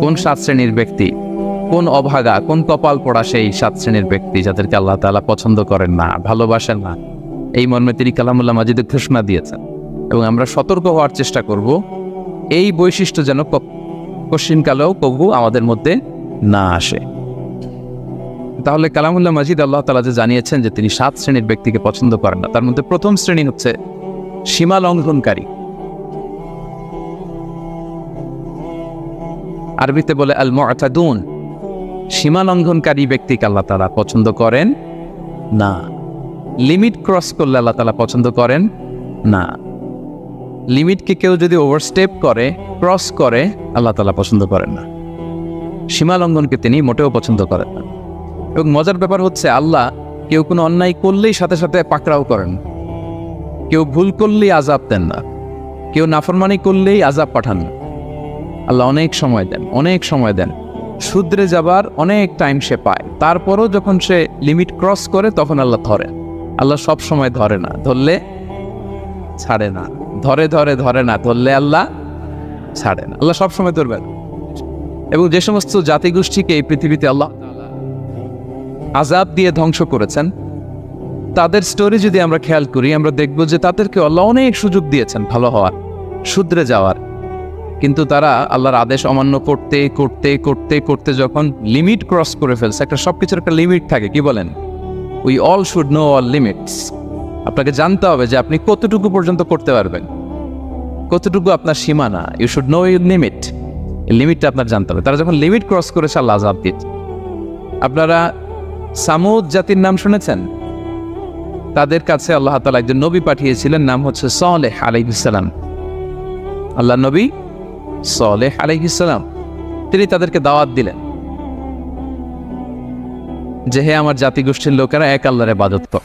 কোন 7 শ্রেণীর ব্যক্তি, কোন অভাগা, কোন কপাল পোড়া সেই 7 শ্রেণীর ব্যক্তি যাদেরকে আল্লাহ তাআলা পছন্দ করেন না, ভালোবাসেন না। এই মর্মে তিনি কালামুল্লাহ মাজিদে ঘোষণা দিয়েছেন এবং আমরা সতর্ক হওয়ার চেষ্টা করব এই বৈশিষ্ট্য যেন কশিনকালেও কবু আমাদের মধ্যে না আসে। তাহলে কালামুল্লাহ মাজিদ আল্লাহ তাআলা যে জানিয়েছেন যে তিনি 7 শ্রেণীর ব্যক্তিকে পছন্দ করেন না, তার মধ্যে প্রথম শ্রেণী হচ্ছে সীমা লঙ্ঘনকারী। আরবিতে বলে আল মুআতাদুন। সীমা লঙ্ঘনকারী ব্যক্তিকে আল্লাহ তাআলা পছন্দ করেন না। লিমিট ক্রস করলে আল্লাহ তাআলা পছন্দ করেন না। লিমিটকে কেউ যদি ওভারস্টেপ করে, ক্রস করে, আল্লাহ তাআলা পছন্দ করেন না। সীমা লঙ্ঘনকে তিনি মোটেও পছন্দ করেন না। এবং মজার ব্যাপার হচ্ছে আল্লাহ কেউ কোনো অন্যায় করলেই সাথে সাথে পাকড়াও করেন, কেউ ভুল করলেই আযাব দেন না, কেউ নাফরমানি করলেই আযাব পাঠান না। আল্লাহ অনেক সময় দেন, অনেক সময় দেন, শুধরে যাবার অনেক টাইম সে পায়। তারপরও যখন সে লিমিট ক্রস করে তখন আল্লাহ ধরেন। আল্লাহ সব সময় ধরে না, ধরলে ছাড়ে না, ধরে ধরে ধরে না, ধরলে আল্লাহ ছাড়ে না। আল্লাহ সব সময় ধরবেন। এবং যে সমস্ত জাতিগোষ্ঠীকে এই পৃথিবীতে আল্লাহ আযাব দিয়ে ধ্বংস করেছেন, তাদের স্টোরি যদি আমরা খেয়াল করি, আমরা দেখব যে তাদেরকে আল্লাহ অনেক সুযোগ দিয়েছেন ভালো হওয়ার, শুধরে যাওয়ার। কিন্তু তারা আল্লাহর আদেশ অমান্য করতে করতে করতে করতে যখন লিমিট ক্রস করে ফেলছে, একটা সবকিছুর একটা লিমিট থাকে, কি বলেন? We all should know all limits. আপনাকে জানতে হবে যে আপনি কতটুকু পর্যন্ত করতে পারবেন, কতটুকু আপনার সীমানা। You should know your limit. এই লিমিটটা আপনার জানতে হবে। তারা যখন লিমিট ক্রস করেছে আল্লাহ আযাব দিয়েছে। আপনারা সামুদ জাতির নাম শুনেছেন? তাদের কাছে আল্লাহ তাআলা একজন নবী পাঠিয়েছিলেন, নাম হচ্ছে সালেহ আলাইহিস সালাম। আল্লাহ নবী সালেহ আলাইহিস সালাম, তিনি তাদেরকে দাওয়াত দিলেন যে হে আমার জাতিগোষ্ঠীর লোকেরা, এক আল্লাহর ইবাদত কর।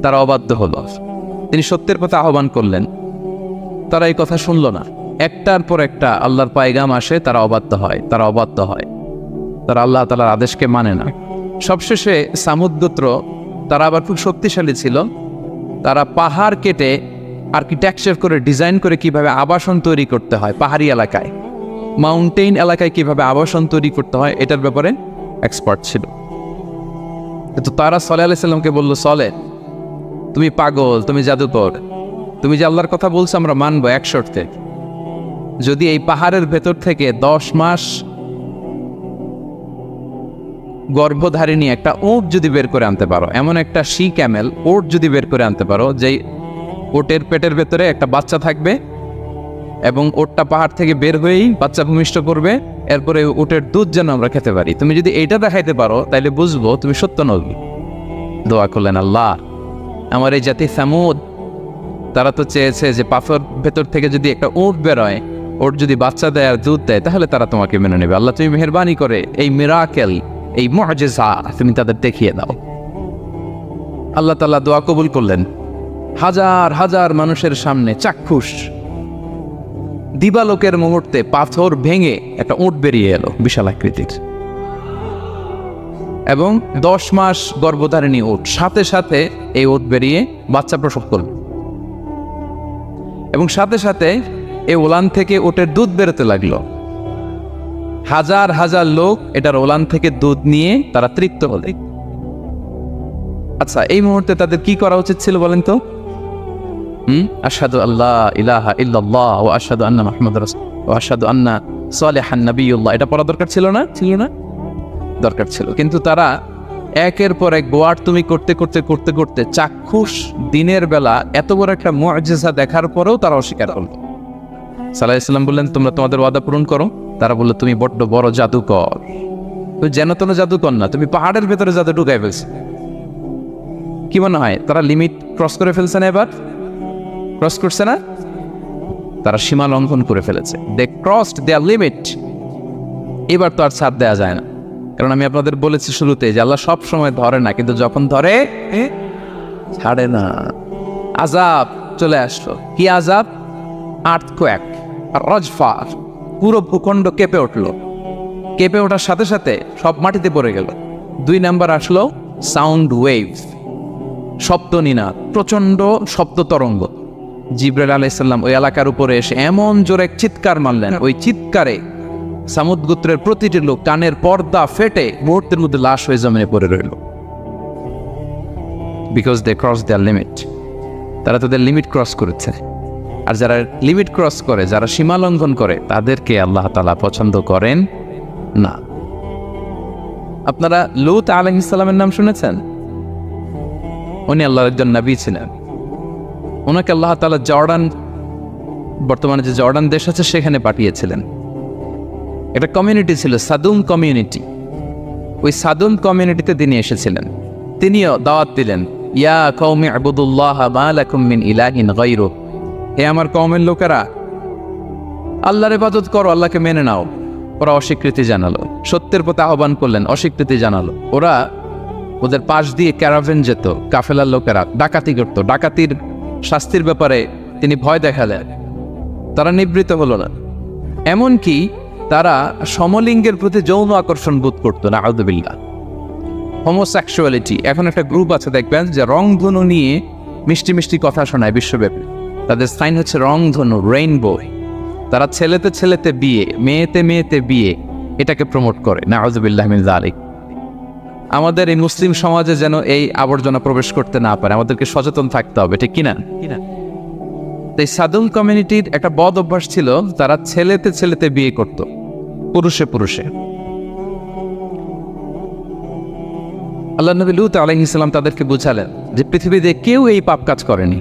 তারা অবাধ্য হলো। তিনি সত্যের পথে আহ্বান করলেন, তারা এই কথা শুনল না। একটার পর একটা আল্লাহর পায়গাম আসে, তারা অবাধ্য হয়, তারা অবাধ্য হয়, তারা আল্লাহ তাআলার আদেশকে মানে না। সবশেষে সামুদ গোত্র, তারা আবার খুব শক্তিশালী ছিল। তারা পাহাড় কেটে আর্কিটেকচার করে, ডিজাইন করে কিভাবে আবাসন তৈরি করতে হয় পাহাড়ি এলাকায়, মাউন্টেইন এলাকায় কিভাবে আবাসন তৈরি করতে হয়, এটার ব্যাপারে এক্সপার্ট ছিল। তো তারা সালেহ আলাইহিস সালামকে বলল, সালেহ তুমি পাগল, তুমি জাদুকর, তুমি যে আল্লাহর কথা বলছো আমরা মানবো এক শর্তে, যদি এই পাহাড়ের ভেতর থেকে 10 মাস গর্ভধারিণী একটা উট যদি বের করে আনতে পারো, এমন একটা শি ক্যামেল ওট যদি বের করে আনতে পারো, যেই ওটের পেটের ভেতরে একটা বাচ্চা থাকবে এবং ওটটা পাহাড় থেকে বের হয়েই বাচ্চা ভূমিষ্ঠ করবে, এরপরে ওটের দুধ যেন আমরা খেতে পারি, তুমি যদি এইটা দেখাইতে পারো তাইলে বুঝবো তুমি সত্য নবী। দোয়া করলেন, আল্লাহ আমার এই জাতি সামুদ, তারা তো চেয়েছে যে পাথর ভেতর থেকে যদি একটা উট বেরোয়, ওট যদি বাচ্চা দেয় আর দুধ দেয়, তাহলে তারা তোমাকে মেনে নেবে। আল্লাহ তুমি মেহেরবানি করে এই মিরাকেল, এই মুআজিজা তুমি তাদের দেখিয়ে দাও। আল্লাহ তাআলা দোয়া কবুল করলেন। হাজার হাজার মানুষের সামনে চাক্ষুষ দিবালোকের মুহূর্তে পাথর ভেঙে একটা উট বেরিয়ে এলো বিশাল আকৃতির, এবং 10 মাস গর্ভধারিণী উট, সাথে সাথে এই উট বেরিয়ে বাচ্চা প্রসব করল, এবং সাথে সাথে এই ওলান থেকে উটের দুধ বেরোতে লাগলো। হাজার হাজার লোক এটার ওলান থেকে দুধ নিয়ে তারা তৃপ্ত হলো। আচ্ছা, এই মুহূর্তে তাদের কি করা উচিত ছিল বলেন তো? আশহাদু আল্লা ইলাহা ইল্লাল্লাহ ওয়া আশহাদু আন্না মুহাম্মাদুর রাসূলুল্লাহ ওয়া আশহাদু আন্না সালিহান নাবিয়ুল্লাহ, এটা পড়া দরকার ছিল না? ছিল না? দরকার ছিল। কিন্তু তারা একের পর এক গোয়ার তুমি করতে করতে করতে করতে চাক্ষুষ দিনের বেলা এত বড় একটা মুআজিজা দেখার পরেও তারা অস্বীকার করল। সাল্লাল্লাহু আলাইহি ওয়াসাল্লাম বললেন, তোমরা তোমাদের ওয়াদা পূরণ করো। তারা বলল, তুমি বড্ড বড় জাদুকর, তুমি যেন তেন জাদুকর না, তুমি পাহাড়ের ভেতরে জাদু ঢুকাই ফেলছো। কি মনে হয় তারা লিমিট ক্রস করে ফেলছে না? এবার ক্রস করছে না? তারা সীমা লঙ্ঘন করে ফেলেছে। দে ক্রসড দেয়ার লিমিট। এবার তো আর ছাড় দেওয়া যায় না, কারণ আমি আপনাদের বলেছি শুরুতে যে আল্লাহ সব সময় ধরে না, কিন্তু যখন ধরে ছাড়ে না। আযাব চলে আসলো। কি আযাব? আর্থকোয়েক, রজফা, পুরো ভূখণ্ড কেঁপে উঠলো। কেঁপে ওঠার সাথে সাথে সব মাটিতে পড়ে গেল। 2 নাম্বার আসলো সাউন্ড ওয়েভ, শব্দ নিনাদ, প্রচন্ড শব্দ তরঙ্গ। জিবরাইল আলাইহিস সালাম ওই এলাকার উপরে এসে এমন জোরে চিৎকার মারলেন, ওই চিৎকারে সামুদ গোত্রের প্রতিটি লোক কানের পর্দা ফেটে মুহূর্তের মধ্যে লাশ হয়ে জমিনে পড়ে রইল, because they cross their limit. তারা তাদের লিমিট ক্রস করেছে। আর যারা লিমিট ক্রস করে, যারা সীমা লঙ্ঘন করে, তাদেরকে আল্লাহ তাআলা পছন্দ করেন না। আপনারা লূত আলাইহিস সালামের নাম শুনেছেন? উনি আল্লাহর একজন নবী ছিলেন। ওনাকে আল্লাহ তাআলা জর্ডান, বর্তমানে যে জর্ডান দেশ আছে সেখানে পাঠিয়েছিলেন। একটা কমিউনিটি ছিল সাদুম কমিউনিটি। ওই সাদুম কমিউনিটিতে তিনি এসেছিলেন। তিনিও দাওয়াত দিলেন, ইয়া কওমি ইবুদুল্লাহ মা লাকুম মিন ইলাহিন গায়রু, হে আমার কওমের লোকেরা, আল্লাহর ইবাদত করো, আল্লাহকে মেনে নাও। ওরা অস্বীকৃতি জানালো। সত্যের পথে আহ্বান করলেন, অস্বীকৃতি জানালো। ওদের পাশ দিয়ে ক্যারাভেন যেত, কাফেলার লোকেরা ডাকাতি করত। ডাকাতির শাস্তির ব্যাপারে তিনি ভয় দেখালেন। তারা নিবৃত্ত হলো না। এমনকি তারা সমলিঙ্গের প্রতি যৌন আকর্ষণ বোধ করতো না, আউযুবিল্লাহ। হোমোসেক্সুয়ালিটি, এখন একটা গ্রুপ আছে দেখবেন যে রংধনু নিয়ে মিষ্টি মিষ্টি কথা শোনায় বিশ্বব্যাপী। তাদের সাইন হচ্ছে রংধনু, রেইনবো। তারা ছেলেতে ছেলেতে বিয়ে, মেয়েতে মেয়েতে বিয়ে, এটাকে প্রমোট করে, নাউযুবিল্লাহ মিন যালিক। আমাদের এই মুসলিম সমাজে যেন এই আবর্জনা প্রবেশ করতে না পারে, আমাদেরকে সচেতন থাকতে হবে, ঠিক কিনা? এই সাদুম কমিউনিটির একটা বদ অভ্যাস ছিল, তারা ছেলেতে ছেলেতে বিয়ে করত, পুরুষে পুরুষে। আল্লাহ নবী লূত আলাইহিস সালাম তাদেরকে বুঝালেন যে পৃথিবীতে কেউ এই পাপ কাজ করেনি।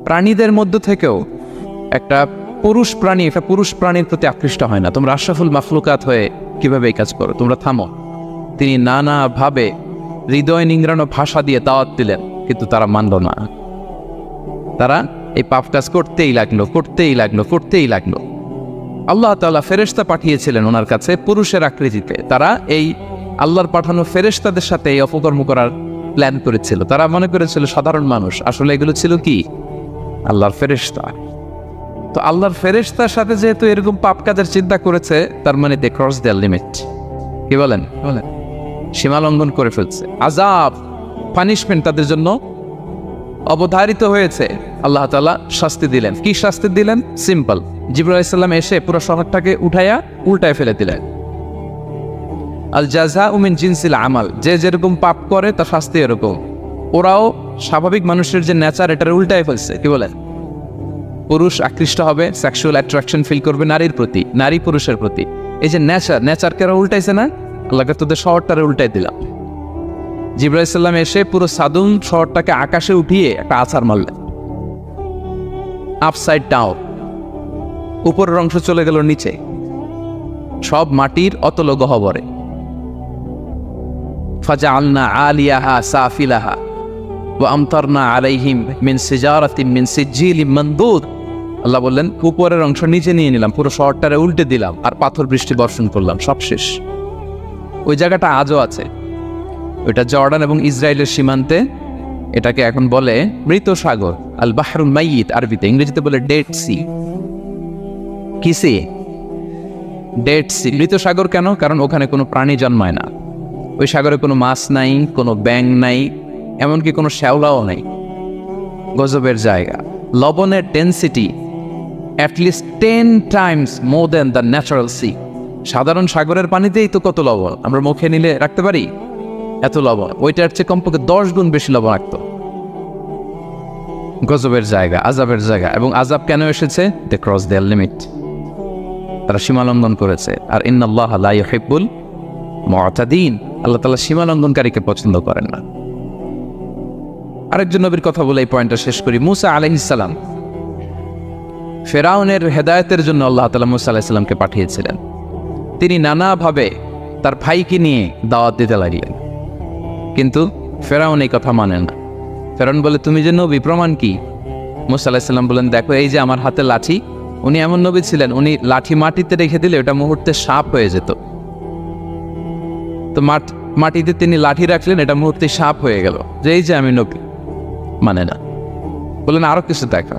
প্রাণীদের মধ্য থেকেও একটা পুরুষ প্রাণীর প্রতি আকৃষ্ট হয় না। তোমরা আশরাফুল মাখলুকাত হয়ে কিভাবে এই কাজ করো? তোমরা থামো। তিনি নানাভাবে হৃদয় নিংড়ানো ভাষা দিয়ে দাওয়াত দিলেন, কিন্তু তারা মানল না। তারা এই পাপ কাজ করতেই লাগলো। আল্লাহ তাআলা ফেরেশতা পাঠিয়েছিলেন ওনার কাছে পুরুষের আকৃতিতে। তারা এই আল্লাহর পাঠানো ফেরেশতাদের সাথে এই অপকর্ম করার প্ল্যান করেছিল। তারা মনে করেছিল সাধারণ মানুষ, আসলে এগুলো ছিল কি? আল্লাহর ফেরেশতা। তো আল্লাহর ফেরেশতার সাথে যেহেতু এরকম পাপ কাজের চিন্তা করেছে, তার মানে দে ক্রস দেয়ার লিমিট। কি বলেন? সীমা লঙ্ঘন করে ফেলছে। আযাব, পানিশমেন্ট তাদের জন্য অবধারিত হয়েছে। আল্লাহ তাআলা শাস্তি দিলেন। কি শাস্তি দিলেন? সিম্পল। জিবরাইল আলাইহিস সালাম এসে পুরো শহরটাকে উল্টায় ফেলে দিলেন। আল জাযাউ মিন জিনসিল আমাল, যে যেরকম পাপ করে তার শাস্তি এরকম। ওরাও স্বাভাবিক মানুষের যে নেচার, এটার উল্টায় ফেলছে। কি বলেন? পুরুষ আকৃষ্ট হবে, সেক্সুয়াল অ্যাট্রাকশন ফিল করবে নারীর প্রতি, নারী পুরুষের প্রতি। এই যে নেচারকে ওরা উল্টাইছে না, আল্লাহকে তোদের শহরটারে উল্টাই দিলাম। জিবরাইল আলাইহিস সালাম এসে পুরো সাদুম শহরটাকে আকাশে উঠিয়ে একটা আছাড় মারলেন, আপসাইড ডাউন। উপরের অংশ চলে গেল নিচে, সব মাটির অতল গহ্বরে। ফাজআলনা আলিয়াহা সাফিলাহা ওয়া আমতারনা আলাইহিম মিন সিজারাতিন মিন সিজিলিম মানদুদ। আল্লাহ বললেন, উপরের অংশ নিচে নিয়ে নিলাম, পুরো শহরটারে উল্টে দিলাম, আর পাথর বৃষ্টি বর্ষণ করলাম, সব শেষ। ওই জায়গাটা আজও আছে, ওইটা জর্ডান এবং ইসরায়েলের সীমান্তে। এটাকে এখন বলে মৃত সাগর, আল বাহরুল মাইয়িত আরবিতে, ইংরেজিতে বলে ডেড সি। কি সি? Dead sea. মৃত সাগর কেন? কারণ ওখানে কোনো প্রাণী জন্মায় না। ওই সাগরে কোনো মাছ নাই, কোনো ব্যাঙ নাই, এমনকি কোনো শ্যাওলাও নাই। গজবের জায়গা। লবণের density at least 10 times more than the natural sea. সাধারণ সাগরের পানিতেই তো কত লবণ, আমরা মুখে নিলে রাখতে পারি এত লবণ। ওইটার চেয়ে কমপক্ষে 10 গুণ বেশি লবণ রাখতো। গজবের জায়গা, আযাবের জায়গা। এবং আযাব কেন এসেছে? They cross their limit. তারা সীমা লঙ্ঘন করেছে। আর ইন্নাল্লাহা লা ইউহিব্বুল মু'তাদিন, আল্লাহ তাআলা সীমা লঙ্ঘনকারীকে পছন্দ করেন না। আরেকজন নবীর কথা বলে এই পয়েন্টটা শেষ করি। মূসা আলাইহিস সালাম, ফেরাউনের হেদায়েতের জন্য আল্লাহ তাআলা মূসা আলাইহিস সালামকে পাঠিয়েছিলেন। তিনি নানাভাবে তার ভাইকে নিয়ে দাওয়াত দিতে লাগলেন, কিন্তু ফেরাউন এই কথা মানে না। ফেরাউন বলে, তুমি যে নবী, প্রমাণ কি? মূসা আলাইহিস সালাম বলেন, দেখো এই যে আমার হাতে লাঠি। উনি এমন নবী ছিলেন, উনি লাঠি মাটিতে রেখে দিলে ওটা মুহূর্তে সাপ হয়ে যেত। তো মাটিতে তিনি লাঠি রাখলেন, এটা মুহূর্তে সাপ হয়ে গেল, যে এই যে আমি নবী। মানে না, বললেন আরো কিছু দেখা।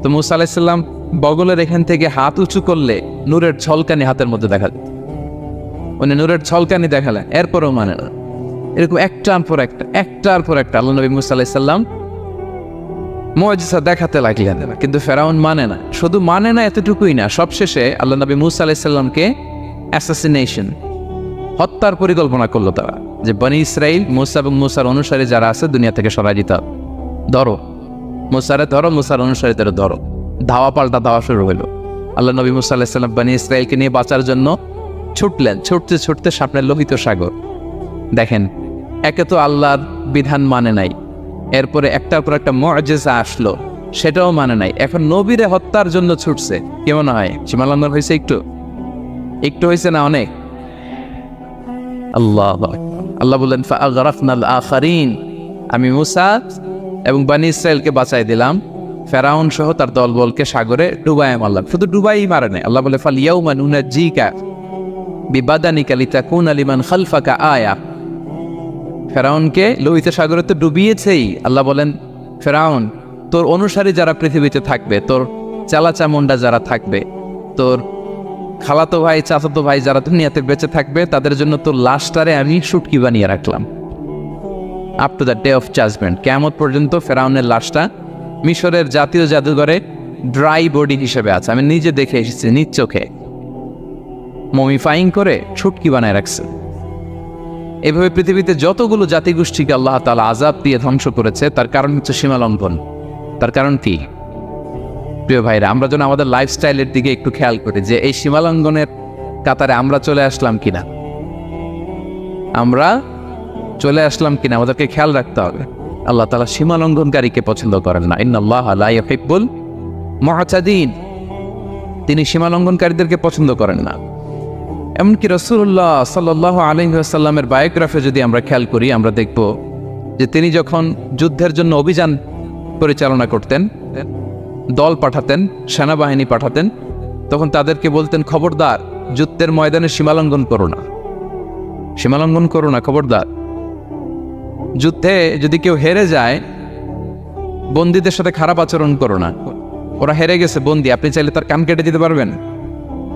তো মূসা আলাইহিস সালাম বগলের এখান থেকে হাত উঁচু করলে নূরের ঝলকানি হাতের মধ্যে দেখা যেত। উনি নূরের ঝলকানি দেখালেন, এরপরও মানে না। এরকম একটার পর একটা আল্লাহ নবী মূসা আলাইহিস সালাম মুআজিজা দেখাতে লাগলেন, কিন্তু ফেরাউন মানে না। শুধু মানে না এতটুকুই না, সবশেষে আল্লাহ নবী মূসা আলাইহিস সালামকে অ্যাসাসিনেশন, হত্যার পরিকল্পনা করলো তারা, যে বনি ইসরাইল মুসা এবং মুসার অনুসারী যারা আছে দুনিয়া থেকে সরাই দিতে হবে। ধরো মুসারে ধরো, মুসার অনুসারীদের ধরো। ধাওয়া পাল্টা ধাওয়া শুরু হলো। আল্লাহ নবী মুসা আলাইহিস সালাম বনি ইসরাইলকে নিয়ে বাঁচার জন্য ছুটলেন। ছুটতে ছুটতে সামনে লোহিত সাগর। দেখেন, একে তো আল্লাহর বিধান মানে নাই, এরপরে একটার পর একটা মুআজিজা আসলো, সেটাও মানে নাই। এখন নবীরে হত্যার জন্য ছুটছে। কি মনে হয় সীমালঙ্ঘন হয়েছে? একটু হয়েছে না অনেক? আল্লাহ বললেন ফাআগরাকনাল আখারিন, আমি মুসা এবং বনি ইসরাইলকে বাঁচাই দিলাম, ফেরাউন সহ তার দলবলকে সাগরে ডুবাই মারলাম। শুধু ডুবাই মারে নাই, আল্লাহ বলে ফালইয়াউমা নুনাজ্জিকা বিবাদানিকা লিতাকুনা লিমান খালফাকা আয়া। ফেরাউনকে লোহিত সাগরে তো ডুবিয়েছেই। আল্লাহ বলেন ফেরাউন, তোর অনুসারী যারা পৃথিবীতে থাকবে, তোর চালাচামুন্ডা যারা থাকবে, তোর খালাতো ভাই চাচাতো ভাই যারা দুনিয়াতে বেঁচে থাকবে, তাদের জন্য তোর লাশটারে আমি শুটকি বানিয়ে রাখলাম। Up to the day of judgement, কিয়ামত পর্যন্ত ফেরাউনের লাশটা মিশরের জাতীয় জাদুঘরে ড্রাই বডি হিসেবে আছে। আমি নিজে দেখে এসেছি নিজ চোখে, মমিফাইং করে শুটকি বানায় রাখছে। এভাবে পৃথিবীতে যতগুলো জাতিগোষ্ঠীকে আল্লাহ তাআলা আযাব দিয়ে ধ্বংস করেছে, তার কারণ হচ্ছে সীমালঙ্ঘন। তার কারণ কি? প্রিয় ভাইরা, আমরা যেন আমাদের লাইফস্টাইলের দিকে একটু খেয়াল করি যে এই সীমালঙ্ঘনের কাতারে আমরা চলে আসলাম কিনা, আমাদেরকে খেয়াল রাখতে হবে। আল্লাহ তাআলা সীমালঙ্ঘনকারীকে পছন্দ করেন না। ইন্নাল্লাহা লা ইউহিব্বুল মুআতাদিন, তিনি সীমালঙ্ঘনকারীদেরকে পছন্দ করেন না। এমনকি রাসূলুল্লাহ সাল্লাল্লাহু আলাইহি ওয়াসাল্লামের বায়োগ্রাফি যদি আমরা খেয়াল করি, আমরা দেখব যে তিনি যখন যুদ্ধের জন্য অভিযান পরিচালনা করতেন, দল পাঠাতেন, সেনাবাহিনী পাঠাতেন, তখন তাদেরকে বলতেন খবরদার যুদ্ধের ময়দানে সীমালঙ্ঘন করো না, খবরদার। যুদ্ধে যদি কেউ হেরে যায়, বন্দীদের সাথে খারাপ আচরণ করো না। ওরা হেরে গেছে বন্দী, আপনি চাইলে তার কান কেটে দিতে পারবেন,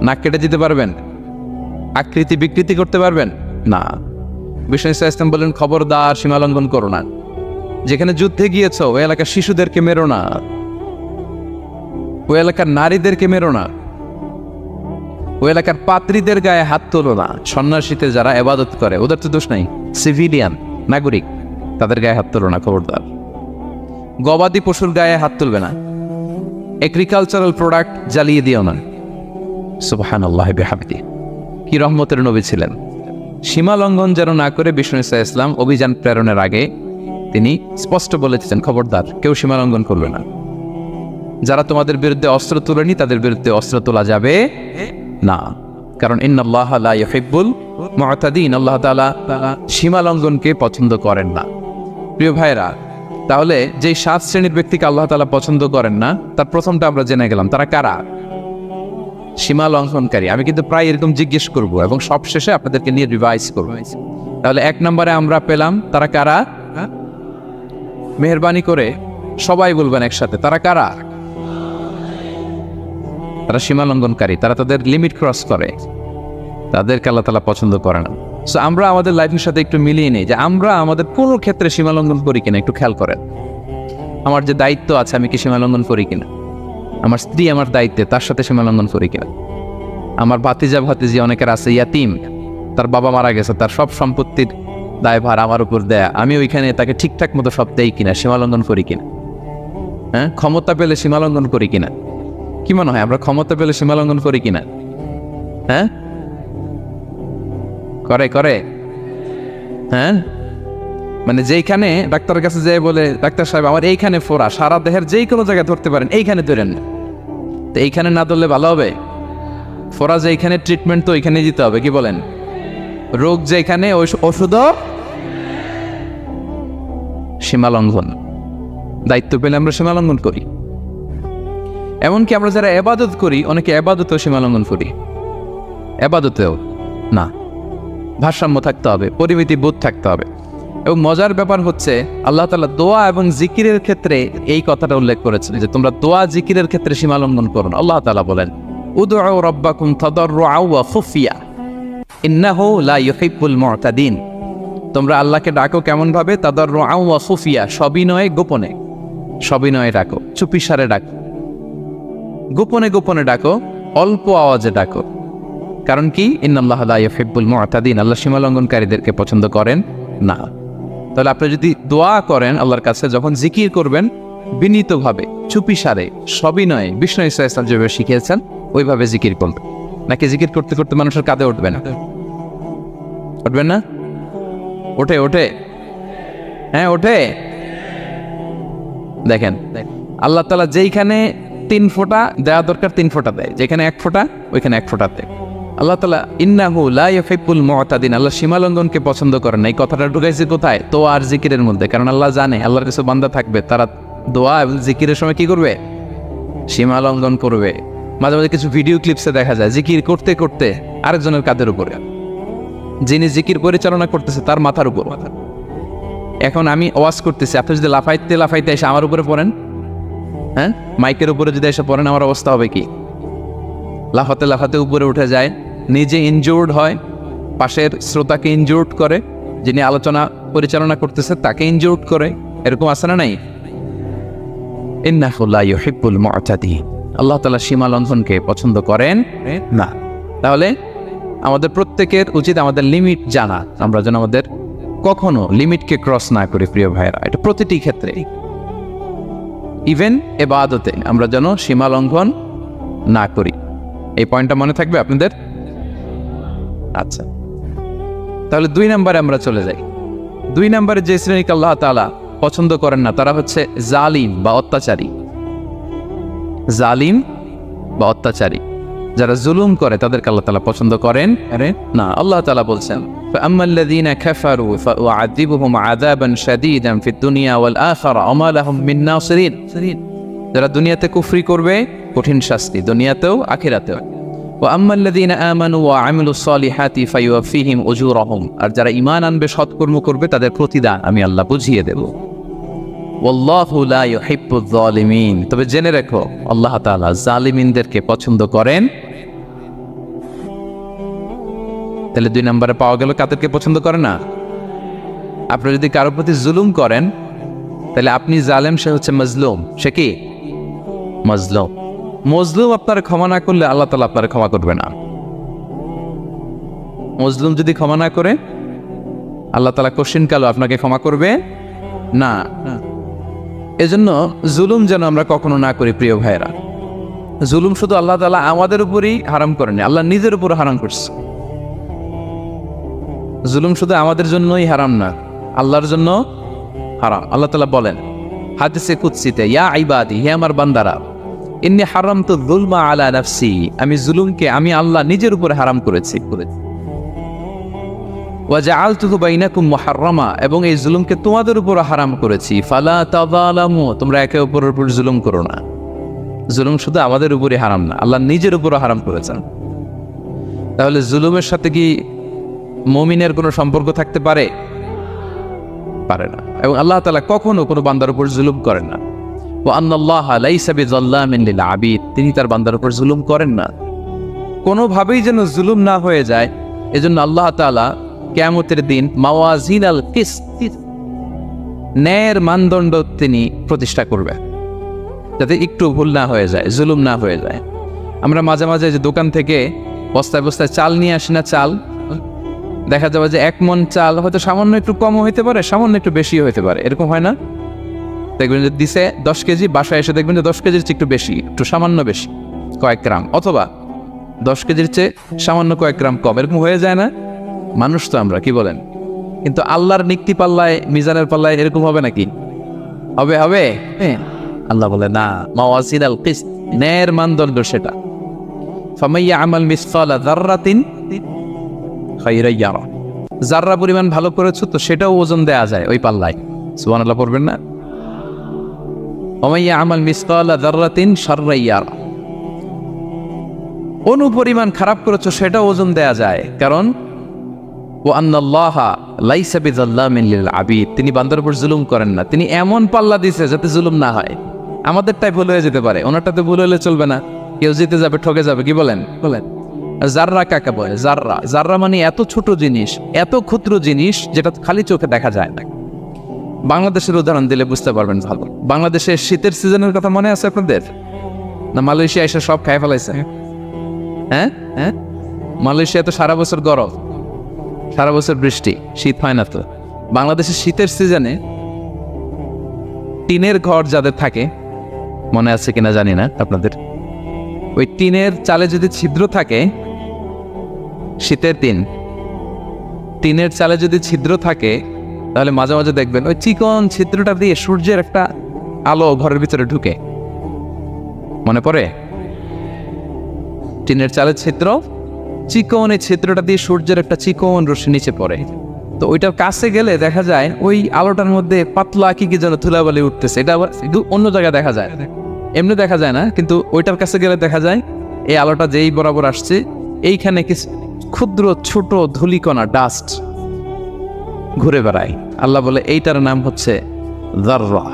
নাক কেটে দিতে পারবেন, আকৃতি বিকৃতি করতে পারবেন না। বিষ্ণু ইসলাম বললেন খবরদার সীমালঙ্ঘন করো না। যেখানে যুদ্ধে গিয়েছ ওই এলাকার শিশুদেরকে মেরো না, ওই এলাকার নারীদেরকে মেরো না, ওই এলাকার পাত্রীদের গায়ে হাত তোলো না। সন্ন্যাসীতে যারা ইবাদত করে ওদের তো দোষ নাই, সিভিলিয়ান নাগরিক, তাদের গায়ে হাত তোলো না, খবরদার। গবাদি পশুর গায়ে হাত তুলবে না, এগ্রিকালচারাল প্রোডাক্ট জ্বালিয়ে দিও না। সুবহানাল্লাহি বিহামদিহি, কি রহমতের নবী ছিলেন। সীমা লঙ্ঘন যেন না করে বিষ্ণু ইসলাম অভিযান প্রেরণের আগে তিনি স্পষ্ট বলেছেন খবরদার কেউ সীমা লঙ্ঘন করবে না। যারা তোমাদের বিরুদ্ধে অস্ত্র তোলেনি তাদের বিরুদ্ধে অস্ত্র তোলা যাবে না, কারণ ইন্নাল্লাহা লা ইউহিব্বুল মুআতাদিন, আল্লাহ তাআলা সীমা লঙ্ঘনকে পছন্দ করেন না। প্রিয় ভাইরা, তাহলে যেই 7 শ্রেণীর ব্যক্তিকে আল্লাহ তাআলা পছন্দ করেন না, তার প্রথমটা আমরা জেনে গেলাম, তারা কারা? সীমা লঙ্ঘনকারী। আমি কিন্তু প্রায় এরকম জিজ্ঞেস করব এবং সবশেষে আপনাদেরকে নিয়ে রিভাইজ করব। তাহলে 1 নম্বরে আমরা পেলাম তারা কারা? মেহেরবানি করে সবাই বলবেন একসাথে, তারা কারা? তারা সীমা লঙ্ঘনকারী, তারা তাদের লিমিট ক্রস করে, তাদেরকে আল্লাহ তাআলা পছন্দ করে না। সো আমরা আমাদের লাইফের সাথে একটু মিলিয়ে নিই যে আমরা আমাদের কোনো ক্ষেত্রে সীমা লঙ্ঘন করি কিনা একটু খেয়াল করেন। আমার যে দায়িত্ব আছে আমি কি সীমা লঙ্ঘন করি কিনা? আমার স্ত্রী আমার দায়িত্বে, তার সাথে সীমা লঙ্ঘন করি কিনা? আমার ভাতিজি অনেকের আছে ইয়াতিম, তার বাবা মারা গেছে, তার সব সম্পত্তির দায়ভার আমার উপর দেয়া, আমি ওইখানে তাকে ঠিকঠাক মতো সব দেই কিনা, সীমা লঙ্ঘন করি কিনা? হ্যাঁ, ক্ষমতা পেলে সীমা লঙ্ঘন করি কিনা? কি মনে হয় আমরা ক্ষমতা পেলে সীমা লঙ্ঘন করি কিনা? হ্যাঁ, করে হ্যাঁ, মানে যেইখানে ডাক্তারের কাছে যেয়ে বলে ডাক্তার সাহেব আমার এইখানে ফোড়া, সারা দেহের যেই কোনো জায়গায় ধরতে পারেন, এইখানে ধরেন, তো এইখানে না ধরলে ভালো হবে? ফোড়া যেইখানে ট্রিটমেন্ট তো ওইখানে দিতে হবে, কি বলেন? রোগ যেখানে ওষুধও সীমা লঙ্ঘন। দায়িত্ব পেলে আমরা সীমা লঙ্ঘন করি। এমনকি আমরা যারা ইবাদত করি, অনেকে ইবাদতেও সীমা লঙ্ঘন করি। ইবাদতেও না, ভারসাম্য থাকতে হবে, পরিমিতি বোধ থাকতে হবে। এবং মজার ব্যাপার হচ্ছে আল্লাহ তাআলা দোয়া এবং জিকিরের ক্ষেত্রে এই কথাটা উল্লেখ করেছেন যে তোমরা দোয়া জিকিরের ক্ষেত্রে সীমা লঙ্ঘন করো না। আল্লাহ তাআলা বলেন উদউ রাব্বাকুম তাদাররুআ ওয়া খুফিয়া ইন্নাহু লা ইউহিব্বুল মুআতাদিন। তোমরা আল্লাহকে ডাকো কেমন ভাবে? তাদাররুআ ওয়া খুফিয়া, সবিনয়ে গোপনে, সবিনয়ে ডাকো, চুপিসারে ডাকো, গোপনে গোপনে ডাকো, অল্প আওয়াজে ডাকো। কারণ কি? ইন্নাল্লাহা লা ইউহিব্বুল মু'তাদিন, আল্লাহ সীমা লঙ্ঘনকারীদেরকে পছন্দ করেন না। তাহলে আপনি যদি দোয়া করেন আল্লাহর কাছে, যখন জিকির করবেন বিনীতভাবে, চুপিসারে, সবিনয়ে, বিষ্ণু ইসা ইসলাম যেভাবে শিখিয়েছেন ওইভাবে জিকির করবেন। নাকি জিকির করতে করতে মানুষের কাঁধে উঠবেন? উঠবেন না? ওঠে ওঠে, হ্যাঁ ওঠে। দেখেন আল্লাহ তাআলা যেইখানে 3 ফোঁটা দেওয়া দরকার 3 ফোঁটা দেয়, যেখানে 1 ফোঁটা ওইখানে 1 ফোঁটা দেয়। আল্লাহ তাআলা ইন্নাহু লা ইউহিব্বুল মু'তাদিন, আল্লাহ সীমালঙ্ঘনকে পছন্দ করেন না। এই কথাটা ঢুকাইছে কোথায়? দোয়া আর জিকিরের মধ্যে। কারণ আল্লাহ জানে আল্লাহর কিছু বান্দা থাকবে, তারা দোয়া এবং জিকিরের সময় কি করবে? সীমালঙ্ঘন করবে। মাঝে মাঝে কিছু ভিডিও ক্লিপসে দেখা যায় জিকির করতে করতে আরেকজনের কাঁধের উপরে, যিনি জিকির পরিচালনা করতেছে তার মাথার উপর। এখন আমি ওয়াজ করতেছি, আপনি যদি লাফাইতে লাফাইতে এসে আমার উপরে পড়েন, হ্যাঁ মাইকের উপরে যদি এসে পড়েন, আমার অবস্থা হবে কি? লাফাতে লাফাতে উপরে উঠে যায়, নিজে ইনজুর্ড হয়, পাশের শ্রোতাকে ইনজুর্ড করে, যিনি আলোচনা পরিচালনা করতেছে তাকে ইনজুর্ড করে। এরকম আছে না নাই? ইন্নাহু লা ইউহিব্বুল মু'তাদিন, আল্লাহ তাআলা সীমা লঙ্ঘনকে পছন্দ করেন না। তাহলে আমাদের প্রত্যেকের উচিত আমাদের লিমিট জানা, আমরা যেন আমাদের কখনো লিমিটকে ক্রস না করি প্রিয় ভাইরা। এটা প্রতিটি ক্ষেত্রে, ইভেন ইবাদতে আমরা যেন সীমা লঙ্ঘন না করি। এই পয়েন্টটা মনে থাকবে আপনাদের? আচ্ছা, তাহলে 2 নম্বরে আমরা চলে যাই। 2 নম্বরে যে শ্রেণীকে আল্লাহ তাআলা পছন্দ করেন না তারা হচ্ছে জালিম বা অত্যাচারী। জালিম বা অত্যাচারী, যারা জুলুম করে তাদেরকে আল্লাহ তাআলা পছন্দ করেন না। আল্লাহ তাআলা বলছেন ফাআম্মাল্লাযীনা কাফারু ফাউআযিবুহুম আযাবান শাদীদান ফিদ দুনিয়া ওয়াল আখিরা ওয়া মা লাহুম মিন নাসিরিন। যারা দুনিয়াতে কুফরি করবে কঠিন শাস্তি দুনিয়াতেও আখিরাতেও। ওয়া আম্মাল্লাযীনা আমানু ওয়া আমিলুস সালিহাতি ফায়ুওয়াফিহিম উজুরাহুম, আর যারা ঈমান আনবে সৎকর্ম করবে তাদের প্রতিদান আমি আল্লাহ বুঝিয়ে দেব। ওয়াল্লাহু লা ইউহিব্বুয যালিমিন, তবে জেনে রেখো আল্লাহ তাআলা জালিমিনদেরকে পছন্দ করেন। তাহলে 2 নম্বরে পাওয়া গেল কাদেরকে পছন্দ করে না? আপনি যদি কারোর প্রতি জুলুম করেন তাহলে আপনি জালেম, সে হচ্ছে মাজলুম। সে কি? মাজলুম। মজলুম আপনার ক্ষমা না করলে আল্লাহ তাআলা আপনার ক্ষমা করবে না। মজলুম যদি ক্ষমা না করে আল্লাহ তাআলা কোশ্চিন কালো আপনাকে ক্ষমা করবে না। এজন্য জুলুম যেন আমরা কখনো না করি প্রিয় ভাইরা। জুলুম শুধু আল্লাহ তাআলা আমাদের উপরই হারাম করেনি, আল্লাহ নিজের উপর হারাম করছে। জুলুম শুধু আমাদের জন্যই হারাম না, আল্লাহর জন্য হারাম। আল্লাহ তাআলা বলেন হাদিসে কুদসিতে, ইয়া ইবাদি, হে আমার বান্দারা, ইন্নী হারামতু যুলমা আলা নাফসি, আমি জুলুমকে আমি আল্লাহ নিজের উপরে হারাম করেছি। ওয়া জাআলতুহু বাইনাকুম মুহাররামা, এবং এই জুলুমকে তোমাদের উপর হারাম করেছি। ফালা তাযালামু, তোমরা একে অপরের উপর জুলুম করো না। জুলুম শুধু আমাদের উপরই হারাম না, আল্লাহ নিজের উপর হারাম করেছেন। তাহলে জুলুমের সাথে কি মুমিনের কোনো সম্পর্ক থাকতে পারে? পারে না। এবং আল্লাহ তাআলা কখনো কোনো বান্দার উপর জুলুম করেন না। ওয়া আন্নাল্লাহা লাইসা বিযাল্লামিন লিল আবিদ, তিনি তার বান্দার উপর জুলুম করেন না। কোনোভাবেই যেন জুলুম না হয়ে যায়, এজন্য আল্লাহ তাআলা কিয়ামতের দিন মাওয়াজিনাল কিসত, ন্যায়ের মানদণ্ড তিনি প্রতিষ্ঠা করবেন, যাতে একটু ভুল না হয়ে যায়, জুলুম না হয়ে যায়। আমরা মাঝে মাঝে যে দোকান থেকে বস্তায় বস্তায় চাল নিয়ে আসি না, চাল দেখা যাবে যে 1 মণ চাল হয়তো সামান্য একটু কমও হইতে পারে, সামান্য একটু বেশিও হইতে পারে। এরকম হয় না? দেখবেন যে দিছে 10 কেজি, বাসায় এসে দেখবেন যে 10 কেজির চেয়ে একটু বেশি, একটু সামান্য বেশি কয়েক গ্রাম, অথবা 10 কেজির চেয়ে সামান্য কয়েক গ্রাম কম। এরকম হয়ে যায় না? মানুষ তো আমরা, কি বলেন? কিন্তু আল্লাহর নিক্তি পাল্লায়, মিজানের পাল্লায় এরকম হবে নাকি? হবে? হবে? আল্লাহ বলে না, মাওয়াজিনাল কিসত, ন্যায়ের মানদণ্ড সেটা। ফামাইয়া আমাল মিসকালা যাররাতিন খায়রান ইয়ারা, যাররা পরিমাণ ভালো করেছো তো সেটাও ওজন দেয়া যায় ওই পাল্লায়। সুবহানাল্লাহ পড়বেন না? ফামাইয়া আমাল মিসকালা যাররাতিন শাররান ইয়ারা, অনুপরিমাণ খারাপ করেছো সেটাও ওজন দেয়া যায়। কারণ ওয়া আন্নাল্লাহা লাইসা বিযাল্লামিন লিল আবিদ, তিনি বান্দার উপর জুলুম করেন না। তিনি এমন পাল্লা দিয়েছে যাতে জুলুম না হয়। আমাদেরটাই ভুল হয়ে যেতে পারে, ওনারটাতে ভুল হলে চলবে না। কেউ জিতে যাবে, ঠকে যাবে, কি বলেন? বলেন। জাররা কাকে বলে? জাররা, জাররা মানে এত ছোট জিনিস, এত ক্ষুদ্র জিনিস যেটা খালি চোখে দেখা যায় না। বাংলাদেশের উদাহরণ দিলে বুঝতে পারবেন ভালো। বাংলাদেশের শীতের সিজনের কথা মনে আছে আপনাদের? না মালয়েশিয়া এসে সব খাই ফেলাইছে? হ্যাঁ হ্যাঁ, মালয়েশিয়া তো সারা বছর গরম, সারা বছর বৃষ্টি, শীত হয় না। তো বাংলাদেশের শীতের সিজনে টিনের ঘর যাদের থাকে, মনে আছে কিনা জানি না আপনাদের, ওই টিনের চালে যদি ছিদ্র থাকে, শীতের দিন টিনের চালে যদি ছিদ্র থাকে, তাহলে মাঝে মাঝে দেখবেন ওই চিকন ছিদ্রটা দিয়ে সূর্যের একটা আলো ঘরের ভিতরে ঢুকে। মনে পড়ে? টিনের চালের ছিদ্র, চিকন এই ছিদ্রটা দিয়ে সূর্যের একটা চিকন রশ্মি নিচে পড়ে। তো ওইটার কাছে গেলে দেখা যায় ওই আলোটার মধ্যে পাতলা কি যেন ধুলাবালি উঠতেছে। এটা আবার অন্য জায়গায় দেখা যায়, এমনি দেখা যায় না, কিন্তু ওইটার কাছে গেলে দেখা যায় এই আলোটা যেই বরাবর আসছে, এইখানে কিছু ক্ষুদ্র ছোট ধূলিকণা, ডাস্ট ঘুরে বেড়ায়। আল্লাহ বলে এইটার নাম হচ্ছে যাররা।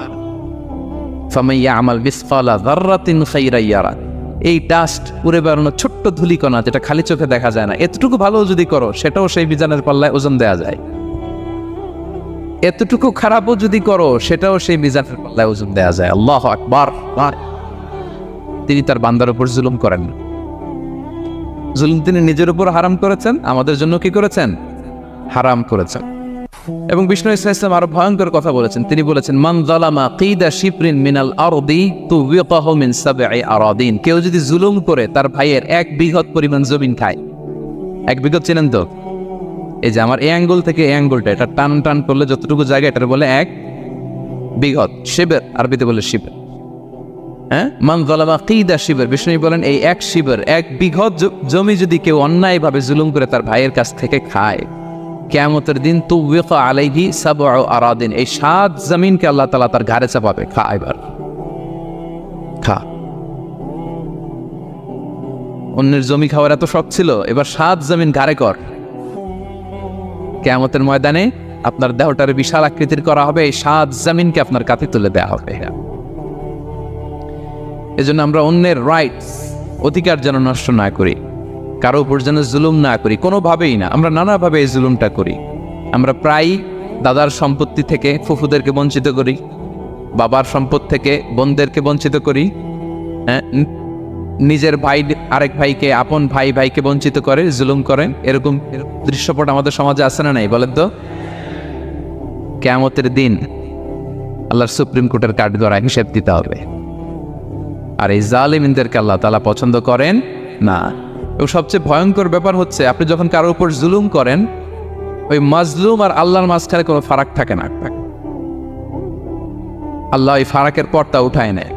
ফামান ইয়ামাল মিসকালা যাররাতিন খাইরান ইয়ারা। এই ডাস্ট উড়ে বেড়ানো ছোট্ট ধূলিকণা, যেটা খালি চোখে দেখা যায় না, এতটুকু ভালো যদি করো সেটাও সেই মিজানের পাল্লায় ওজন দেয়া যায়। এতটুকু খারাপও যদি করো সেটাও সেই মিজানের পাল্লায় ওজন দেয়া যায়। আল্লাহু আকবার। তিনি তার বান্দার উপর জুলুম করেন না। জুলুম তিনি নিজের উপর হারাম করেছেন, আমাদের জন্য কি করেছেন? হারাম করেছেন। এবং বিষ্ণু ইসলাম আরো ভয়ঙ্কর কথা বলেছেন। তিনি বলেছেন, মান যালামা কিদা শিবরিন মিনাল আরদি তুবিতাহু মিন সাবঈ আরাদিন। কেউ যদি জুলুম করে তার ভাইয়ের 1 বিঘত পরিমাণ জমিন খায়। 1 বিঘত চেনেন তো? এই যে আমার এই অ্যাঙ্গল থেকে এই অ্যাঙ্গলটা, এটা টান টান করলে যতটুকু জায়গা, এটার বলে 1 বিঘত। শিবের আরবিতে বলে শিবের। হ্যাঁ, মান যালামা কিদা শিবর। বিষ্ণু বলেন এই 1 শিবর, 1 বিঘত জমি যদি কেউ অন্যায়ভাবে জুলুম করে তার ভাইয়ের কাছ থেকে খায়, কিয়ামতের দিন তুবিকা আলাইহি সাবউ আরাদিন, এই 7 জমিনকে আল্লাহ তাআলা তার ঘাড়ে চাপাবে। খা, এবার খা। অন্যের জমি খাওয়ার এত শখ ছিল, এবার 7 জমিন ঘাড়ে কর। কিয়ামতের ময়দানে আপনার দেহটার বিশাল আকৃতির করা হবে, এই 7 জমিনকে আপনার কাঁধে তুলে দেওয়া হবে। এজন্য আমরা অন্যের রাইটস, অধিকার যেন নষ্ট না করি, কারো উপর যেন জুলুম না করি, কোনোভাবেই না। আমরা নানাভাবে এই জুলুমটা করি। আমরা প্রায় দাদার সম্পত্তি থেকে ফুফুদেরকে বঞ্চিত করি, বাবার সম্পদ থেকে বোনদেরকে বঞ্চিত করি। নিজের ভাই আরেক ভাইকে, আপন ভাই ভাইকে বঞ্চিত করে, জুলুম করেন। এরকম দৃশ্যপট আমাদের সমাজে আছে না নাই বলেন তো? কিয়ামতের দিন আল্লাহর সুপ্রিম কোর্টের কাঠগড়ায় হিসেব দিতে হবে। আর এই জালিমদেরকে আল্লাহ তাআলা পছন্দ করেন না। এবং সবচেয়ে ভয়ঙ্কর ব্যাপার হচ্ছে, আপনি যখন কারোর উপর জুলুম করেন, ওই মাজলুম আর আল্লাহর মাঝখানে কোনো ফারাক থাকে না। আল্লাহ ওই ফারাকের পর্দা উঠায় নেয়।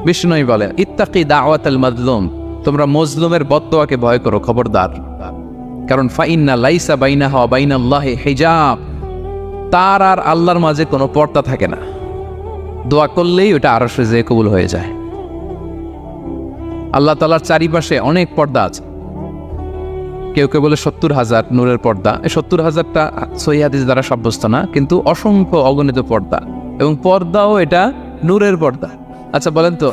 বিষ্ণু বলেন, ইত্তাকি দাওয়াতাল মাজলুম, তোমরা মজলুমের বদদোয়াকে ভয় করো, খবরদার। কারণ ফাইন্না লাইসা বাইনাহা ওয়া বাইনাল্লাহি হিজাব, তার আর আল্লাহর মাঝে কোনো পর্দা থাকে না। দোয়া করলেই ওটা আরশে যেয়ে কবুল হয়ে যায়। আল্লাহ তাআলার চারিপাশে অনেক পর্দা আছে। কেউ কেউ বলে 70,000 নূরের পর্দা। এই 70,000টা সহিহ হাদিস দ্বারা সাব্যস্ত না, কিন্তু অসংখ্য অগণিত পর্দা, এবং পর্দাও এটা নূরের পর্দা। আচ্ছা বলেন তো,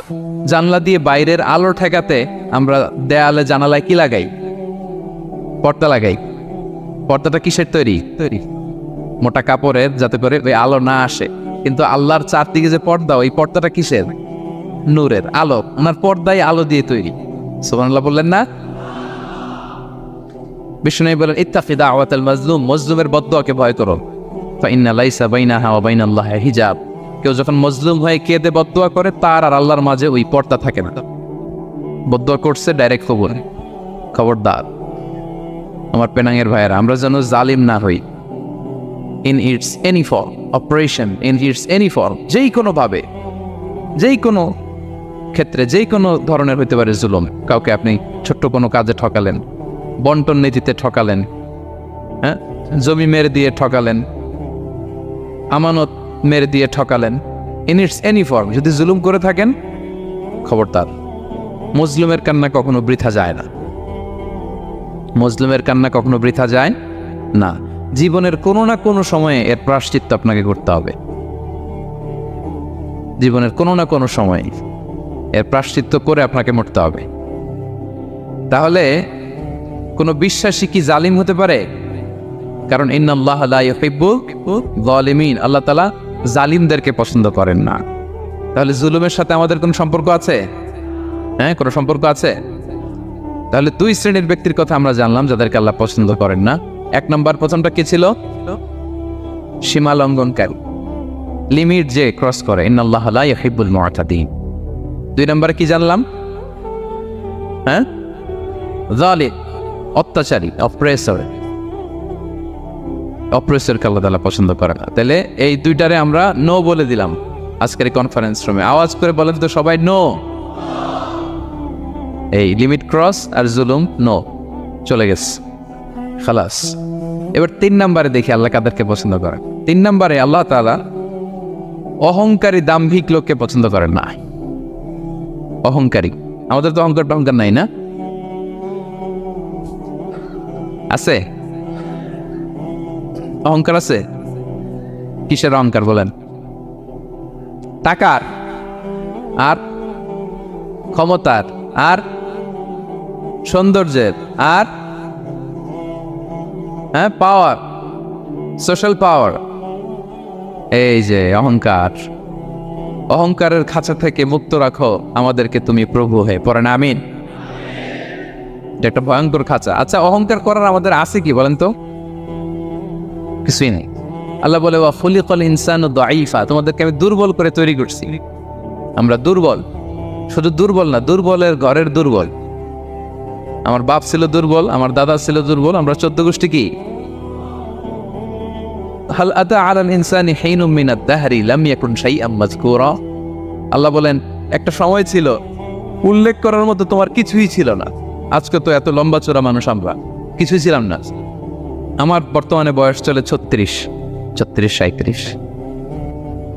জানলা দিয়ে বাইরের আলো ঠেকাতে আমরা দেয়ালে জানালায় কি লাগাই? পর্দা লাগাই। পর্দাটা কিসের তৈরি? মোটা কাপড়ের, যাতে করে ওই আলো না আসে। কিন্তু আল্লাহর চারদিকে যে পর্দা, ওই পর্দাটা কিসের? নূরের আলো। ওনার পর্দায় আলো দিয়ে তৈরি। সুবহানাল্লাহ বললেন না? বিষ্ণু বলেন, ইত্তাকি দাওয়াতাল মাজলুম, মজলুমের বদদোয়াকে ভয় করো। ফাইন্না লাইসা বাইনাহা ওয়া বাইনাল্লাহি হিজাব, কেউ যখন মজলুম হয়ে কেঁদে বদদোয়া করে, তার আর আল্লাহর মাঝে ওই পর্দা থাকে না। বদদোয়া করছে, ডাইরেক্ট কবুল। খবরদার আমার পেনাঙের ভাইয়েরা, আমরা যেন জালিম না হই। In it's any form, operation in it's any form, যেই কোনোভাবে, যেই কোনো ক্ষেত্রে, যেই কোনো ধরনের হইতে পারে জুলুম। কাউকে আপনি ছোট্ট কোনো কাজে ঠকালেন, বন্টন নীতিতে ঠকালেন, হ্যাঁ, জমি মেরে দিয়ে ঠকালেন, আমানত মেরে দিয়ে ঠকালেন, ইন ইটস এনি ফর্ম যদি জুলুম করে থাকেন, খবরদার। মজলুমের কান্না কখনো বৃথা যায় না। মজলুমের কান্না কখনো বৃথা যায় না। জীবনের কোনো না কোনো সময়ে এর প্রায়শ্চিত্ত আপনাকে করতে হবে। জীবনের কোনো না কোনো সময়ে এর প্রায়শ্চিত্ত করে আপনাকে মরতে হবে। তাহলে কোনো বিশ্বাসী কি জালিম হতে পারে? কারণ ইন্নাল্লাহা লা ইউহিব্বুল যালিমিন, আল্লাহ তাআলা জালিমদেরকে পছন্দ করেন না। তাহলে জুলুমের সাথে আমাদের কোনো সম্পর্ক আছে? হ্যাঁ, কোনো সম্পর্ক আছে? তাহলে দুই শ্রেণীর ব্যক্তির কথা আমরা জানলাম যাদেরকে আল্লাহ পছন্দ করেন না। এক নম্বর, প্রথমটা কি ছিল? সীমা লঙ্ঘনকারী, লিমিট যে ক্রস করে, ইন্নাল্লাহা লা ইউহিব্বুল মুআতাদিন। দুই নম্বরে কি জানলাম? জালিম, অত্যাচারী, অপ্রেসরকে আল্লাহ তাআলা পছন্দ করে না। তাহলে এই দুইটারে আমরা নো বলে দিলাম আজকের এই কনফারেন্স রুমে। আওয়াজ করে বলেন তো সবাই নো। এই লিমিট ক্রস আর জুলুম নো, চলে গেছে, খালাস। এবার 3 নম্বরে দেখি আল্লাহ কাদেরকে পছন্দ করেন। 3 নম্বরে আল্লাহ তাআলা অহংকারী দাম্ভিক লোককে পছন্দ করেন না। অহংকারী, আমাদের তো অহংকার নাই না? আছে? অহংকার আছে? কিসের অহংকার বলেন? টাকার, আর ক্ষমতার, আর সৌন্দর্যের, আর পাওয়ার, সোশ্যাল পাওয়ার। এই যে অহংকার, অহংকারের খাঁচা থেকে মুক্ত রাখো আমাদেরকে তুমি প্রভু হয়ে। পড়েন আমিন। এটা একটা ভয়ঙ্কর খাঁচা। আচ্ছা, অহংকার করার আমাদের আছে কি বলেন তো? কিছুই নেই। আল্লাহ বলে ওয়া খুলিকাল ইনসানু দাঈফা, তোমাদেরকে আমি দুর্বল করে তৈরি করছি। আমরা দুর্বল, শুধু দুর্বল না, দুর্বলের ঘরের দুর্বল। আমার বাপ ছিল দুর্বল, আমার দাদা ছিল দুর্বল, আমরা 14 গোষ্ঠী কি? হাল আতা আলাল ইনসানি হিনুম মিনাদ দাহরি লাম ইয়াকুন শাইআম মাযকুরা। আল্লাহ বলেন একটা সময় ছিল উল্লেখ করার মতো তোমার কিছুই ছিল না। আজকে তো এত লম্বা চড়া মানুষ, আমরা কিছুই ছিলাম না। আমার বর্তমানে বয়স চলে 36, 37।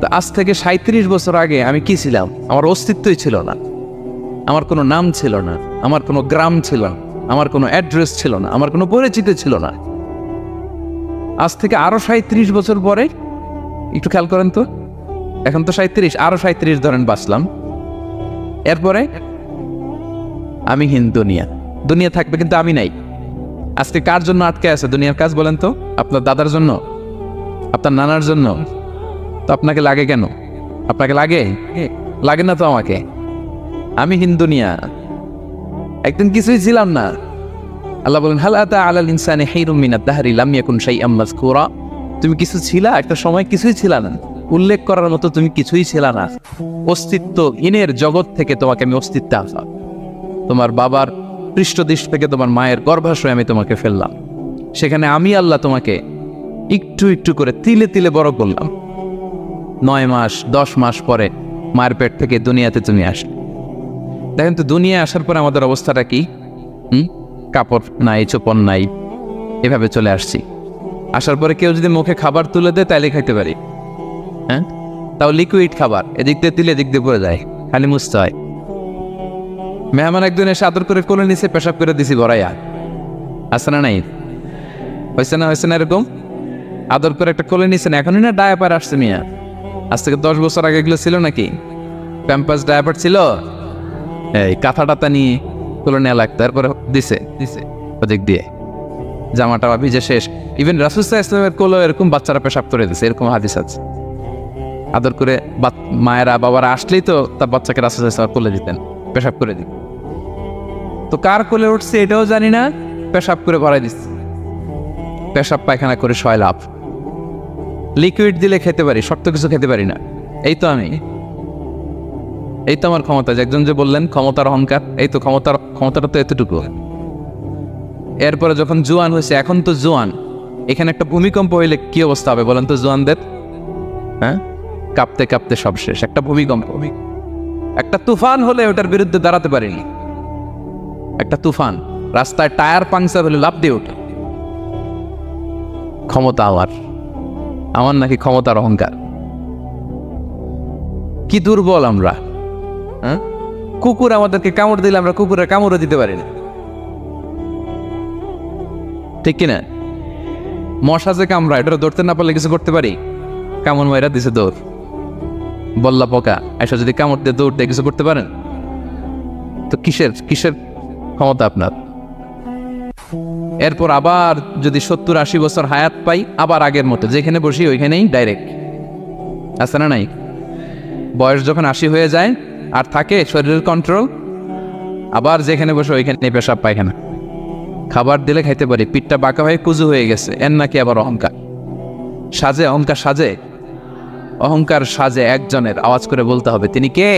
তো আজ থেকে 37 বছর আগে আমি কি ছিলাম? আমার অস্তিত্বই ছিল না, আমার কোনো নাম ছিল না, আমার কোনো গ্রাম ছিল না, আমার কোনো অ্যাড্রেস ছিল না, আমার কোনো পরিচিতি ছিল না। আজ থেকে আরো 37 বছর পরে একটু খেয়াল করেন তো, এখন তো 37, আরো 37 ধরেন বাঁচলাম। এরপরে আমি দুনিয়া থাকবে, কিন্তু আমি নাই। আজকে কার জন্য আটকে আছে দুনিয়ার কাজ বলেন তো? আপনার দাদার জন্য, আপনার নানার জন্য। তো আপনাকে লাগে কেন? আপনাকে লাগে না তো আমাকে। আমি দুনিয়া, একদিন কিছুই ছিলাম না। আল্লাহ বলেন হাল আতা আলাল ইনসানি হিনুম মিনাদ দাহরি লাম ইয়াকুন শাইআম মাযকুরা। তুমি কিছু ছিলা, একটা সময় কিছুই ছিল না, উল্লেখ করার মতো তুমি কিছুই ছিল না। অস্তিত্বহীনের জগৎ থেকে তোমাকে আমি অস্তিত্বে আনলাম। তোমার বাবার পৃষ্ঠদেশ থেকে তোমার মায়ের গর্ভাশয়ে আমি তোমাকে ফেললাম। সেখানে আমি আল্লাহ তোমাকে একটু একটু করে তিলে তিলে বড় করলাম। 9 মাস 10 মাস পরে মায়ের পেট থেকে দুনিয়াতে তুমি আসলে। দেখেন তো দুনিয়ায় আসার পরে আমাদের অবস্থাটা কি? কাপড় নাই, চোপড় নাই, এভাবে চলে আসছি। আসার পরে কেউ যদি মুখে খাবার তুলে দেয় তাইলে খাইতে পারি, তাও লিকুইড খাবার, এদিক দিয়ে দিলে এদিক দিয়ে পড়ে যায়, খালি মুছতে হয়। মেহমান একজন এসে আদর করে কোলে নিচে পেশাব করে দিছি ভরাইয়া, আছে না নাই? হয়েছে না এরকম? আদর করে একটা কোলে নিচে না, এখনই না ডায়াপার আসছে মিয়া। আজ থেকে 10 বছর আগে এগুলো ছিল নাকি? প্যাম্পাস ডায়াপার ছিল, এই কাঁথা টাতা নিয়ে কোলে নেওয়া লাগতো, তারপরে দিছে ওদিক দিয়ে জামাটা ভিজে শেষ। ইভেন রাসূল সাল্লাল্লাহু আলাইহি ওয়াসাল্লামের কোলে এরকম বাচ্চারা পেশাব করে দিছে, এরকম হাদিস আছে। আদর করে মায়েরা বাবারা আসলেই তো তার বাচ্চাকে রাসূল সাল্লাল্লাহু আলাইহি ওয়াসাল্লাম কোলে দিতেন, পেশাব করে দিতেন। তো কার কোলে উঠছে এটাও জানি না, পেশাব করে ভরাই দিচ্ছে। পেশাব পায়খানা করে সয় লাভ। লিকুইড দিলে খেতে পারি, শক্ত কিছু খেতে পারি না। এই তো আমার ক্ষমতা। একজন যে বললেন ক্ষমতার অহংকার, এই তো ক্ষমতাটা তো এতটুকু। এরপরে যখন জোয়ান হয়েছে, এখন তো জোয়ান, এখানে একটা ভূমিকম্প হইলে কি অবস্থা হবে বলেন তো জোয়ানদের? কাঁপতে কাঁপতে সব শেষ। একটা ভূমিকম্প, একটা তুফান হলে ওটার বিরুদ্ধে দাঁড়াতে পারিনি। একটা তুফান, রাস্তায় টায়ার পাংচার হলে লাফ দিয়ে ওঠে। ক্ষমতা আমার নাকি ক্ষমতার অহংকার। কি দুর্বল আমরা! কুকুর আমাদেরকে কামড় দিলে আমরা কুকুরের কামড়ও দিতে পারি না, ঠিক কিনা? মশা যে কামড়া, এটা ধরতে না পারলে কিছু করতে পারি? কামড় মাইরা দিছে দৌড়। বল্লা পোকা এসে যদি কামড় দিয়ে দৌড় দিয়ে কিছু করতে পারেন? তো কিসের ক্ষমতা আপনার? এরপর আবার যদি 70-80 বছর হায়াত পাই, আবার আগের মতো যেখানে বসি ওইখানেই ডাইরেক্ট, আছে না নাই? বয়স যখন 80 হয়ে যায় আর থাকে শরীরের কন্ট্রোল, আবার যেখানে বসে ওইখানে পেশাব পায়খানা। খাবার দিলে খাইতে পারি, পিঠটা বাঁকা হয়ে কুজু হয়ে গেছে, এর নাকি আবার অহংকার। সাজে অহংকার, সাজে অহংকার সাজে একজনের, আওয়াজ করে বলতে হবে তিনি কে।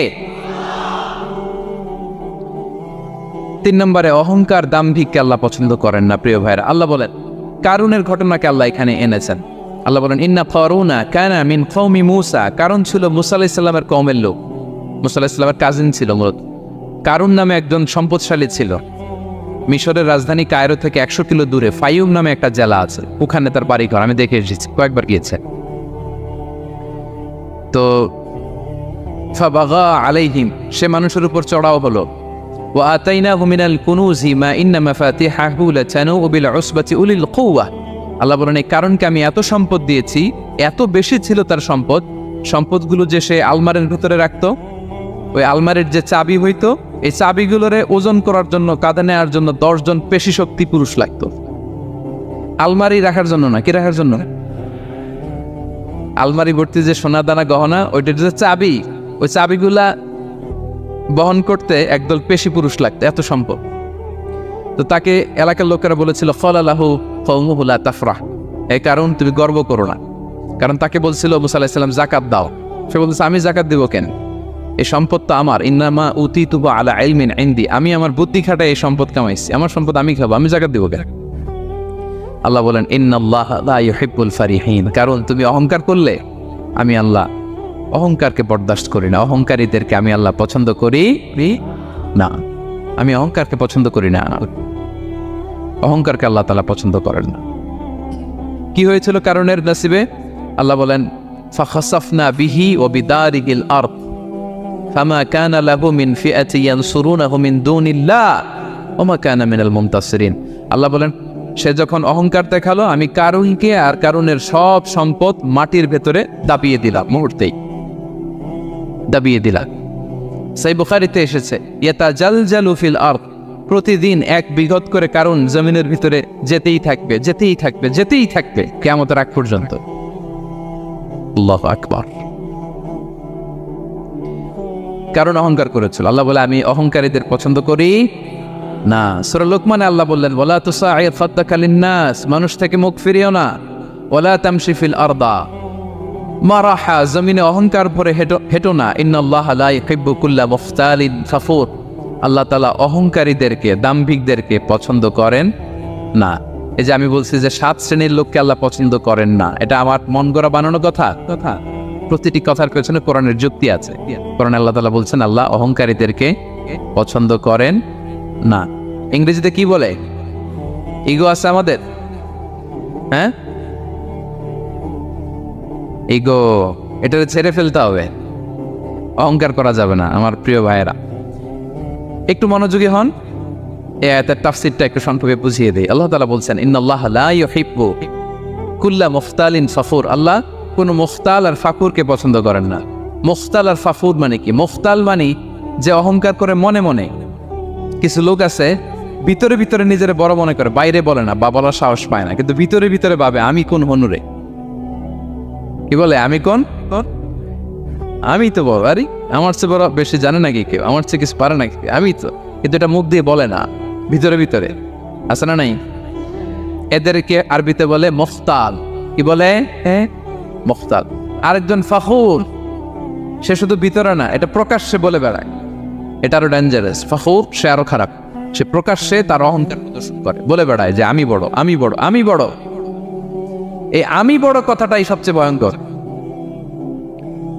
3 নম্বরে অহংকার দাম্ভিককে আল্লাহ পছন্দ করেন না। প্রিয় ভাইরা, আল্লাহ বলেন কারুনের ঘটনাকে আল্লাহ এখানে এনেছেন। আল্লাহ বলেন ইন্না কারুনা কানা মিন কওমি মূসা, কারুন ছিল মুসা আলাইহিস সালামের কওমের লোক। মুসা আলাইহিস সালামের কাজিন ছিল মূলত। কারুন নামে একজন সম্পদশালী ছিল। মিশরের রাজধানী কায়রো থেকে 100 কিলো দূরে ফাইয়ুম নামে একটা জেলা আছে, ওখানে তার বাড়ি ঘর। আমি দেখে এসেছি, কয়েকবার গিয়েছে। তো ফাবাগা আলাইহিম, সে মানুষের উপর চড়াও হলো। ওয়া আতাইনাহু মিনাল কুনুজি মা ইন্না মাফাতিহাহু লাতানু বিল উসবাতি উলিল কুওয়া। আল্লাহ বলেন এই কারণকে আমি এত সম্পদ দিয়েছি, এত বেশি ছিল তার সম্পদ, সম্পদগুলো যে সে আলমারির ভিতরে রাখতো, ওই আলমারির যে চাবি হইতো, এই চাবিগুলোরে ওজন করার জন্য, কাঁধে নেওয়ার জন্য 10 জন পেশি শক্তি পুরুষ লাগতো। আলমারি রাখার জন্য না, কি রাখার জন্য? আলমারি ভর্তি যে সোনা দানা গহনা, ওইটার যে চাবি, ওই চাবিগুলা বহন করতে একদল পেশি পুরুষ লাগতো, এত সম্পদ। তো তাকে এলাকার লোকেরা বলেছিল ফালাহু কওমুহু লা তাফরাহ, এই কারণ তুমি গর্ব করো না। কারণ তাকে বলছিল মুসা আলাইহিস সালাম যাকাত দাও, সে বলছে আমি যাকাত দেব কেন, এই সম্পদ তো আমার। ইন্নামা উতিতুহু আলা ইলমিন ইনদি, আমি আমার বুদ্ধি খাটায় এই সম্পদ কামাইছি, আমার সম্পদ আমি খাবো, আমি যাকাত দেব কেন? আল্লাহ বলেন ইন্নাল্লাহা লা ইউহিব্বুল ফারিহিন, কারণ তুমি অহংকার করলে আমি আল্লাহ অহংকারকে বরদাস্ত করি না, অহংকারীদেরকে আমি আল্লাহ পছন্দ করি না। আমি অহংকারকে পছন্দ করি না, অহংকারকে আল্লাহ তাআলা পছন্দ করেন না। কি হয়েছিল কারণের নসিবে? আল্লাহ বলেন ফাখাসাফনা বিহি ওয়া বিদারিহিল আরদ ফামা কানা লাহু মিন ফিআতি ইয়ানসুরুনাহু মিন দুনিল্লাহ ওয়া মা কানা মিনাল মুনতাসিরিন। আল্লাহ বলেন সে যখন অহংকার দেখালো, আমি কারুনকে আর কারুনের সব সম্পদ মাটির ভেতরে দাবিয়ে দিলাম, মুহূর্তেই দাবিয়ে দিলাম। সহিহ বুখারীতে এসেছে ইয়াতাজালজালু ফিল আরদ, প্রতিদিন 1 বিঘত করে কারুন জমিনের ভিতরে যেতেই থাকবে, যেতেই থাকবে, যেতেই থাকবে কিয়ামতের আগ পর্যন্ত। আল্লাহু আকবার। কারণ অহংকার করেছিল। আল্লাহ বলে আমি অহংকারীদের পছন্দ করি না। সূরা লোকমানে আল্লাহ বললেন ওয়ালা তুসাইর খাদ্দাকা লিন্নাস, মানুষ থেকে মুখ ফিরিও না। ওয়ালা তামশি ফিল আরদা মারাহা, জমিনে অহংকার ভরে হেঁটো না। ইন্নাল্লাহা লা ইউহিব্বু কুল্লা মুখতালিন ফাখুর, আল্লাহ তাআলা অহংকারীদেরকে, দাম্ভিকদেরকে পছন্দ করেন না। এই যে আমি বলছি যে 7 শ্রেণীর লোককে আল্লাহ পছন্দ করেন না, এটা আমার মন গড়া বানানো কথা। প্রতিটি কথার পেছনে কোরআনের যুক্তি আছে। কোরআনে আল্লাহ তাআলা বলছেন আল্লাহ অহংকারীদেরকে পছন্দ করেন না। ইংরেজিতে কি বলে? ইগো আছে আমাদের, হ্যাঁ, ইগো, এটা ছেড়ে ফেলতে হবে, অহংকার করা যাবে না। আমার প্রিয় ভাইয়েরা, একটু মনোযোগী হন, এই আয়াতের তাফসীরটা একটু সংক্ষেপে বুঝিয়ে দেই। আল্লাহ তাআলা বলছেন ইন্নাল্লাহা লা ইউহিব্বু কুল্লা মুখতালিন ফাখুর, আল্লাহ কোনো মুখতাল আর ফাকুরকে পছন্দ করেন না। মুখতাল আর ফাকুর মানে কি? মুখতাল মানে যে অহংকার করে মনে মনে। কিছু লোক আছে ভিতরে ভিতরে নিজের বড় মনে করে, বাইরে বলে না বা বলার সাহস পায় না, কিন্তু ভিতরে ভিতরে ভাবে আমি কোন হনুরে, কি বলে আমি কোন, আমি তো বড়, আরে আমার চেয়ে বড় বেশি জানে নাকি কেউ, আমার চেয়ে কিছু পারে নাকি, আমি তো, কিন্তু এটা মুখ দিয়ে বলে না, ভিতরে ভিতরে আছে না নাই? এদেরকে আরবিতে বলে মুখতাল। কি বলে? মুখতাল। আরেকজন ফাখুর, সে শুধু ভিতরে না, এটা প্রকাশ্যে বলে বেড়ায়, এটা আরো ডেঞ্জারাস। ফাখুর সে আরো খারাপ, সে প্রকাশ্যে তার অহংকার প্রদর্শন করে, বলে বেড়ায় যে আমি বড়, আমি বড়, আমি বড়। এই আমি বড় কথাটাই সবচেয়ে ভয়ঙ্কর।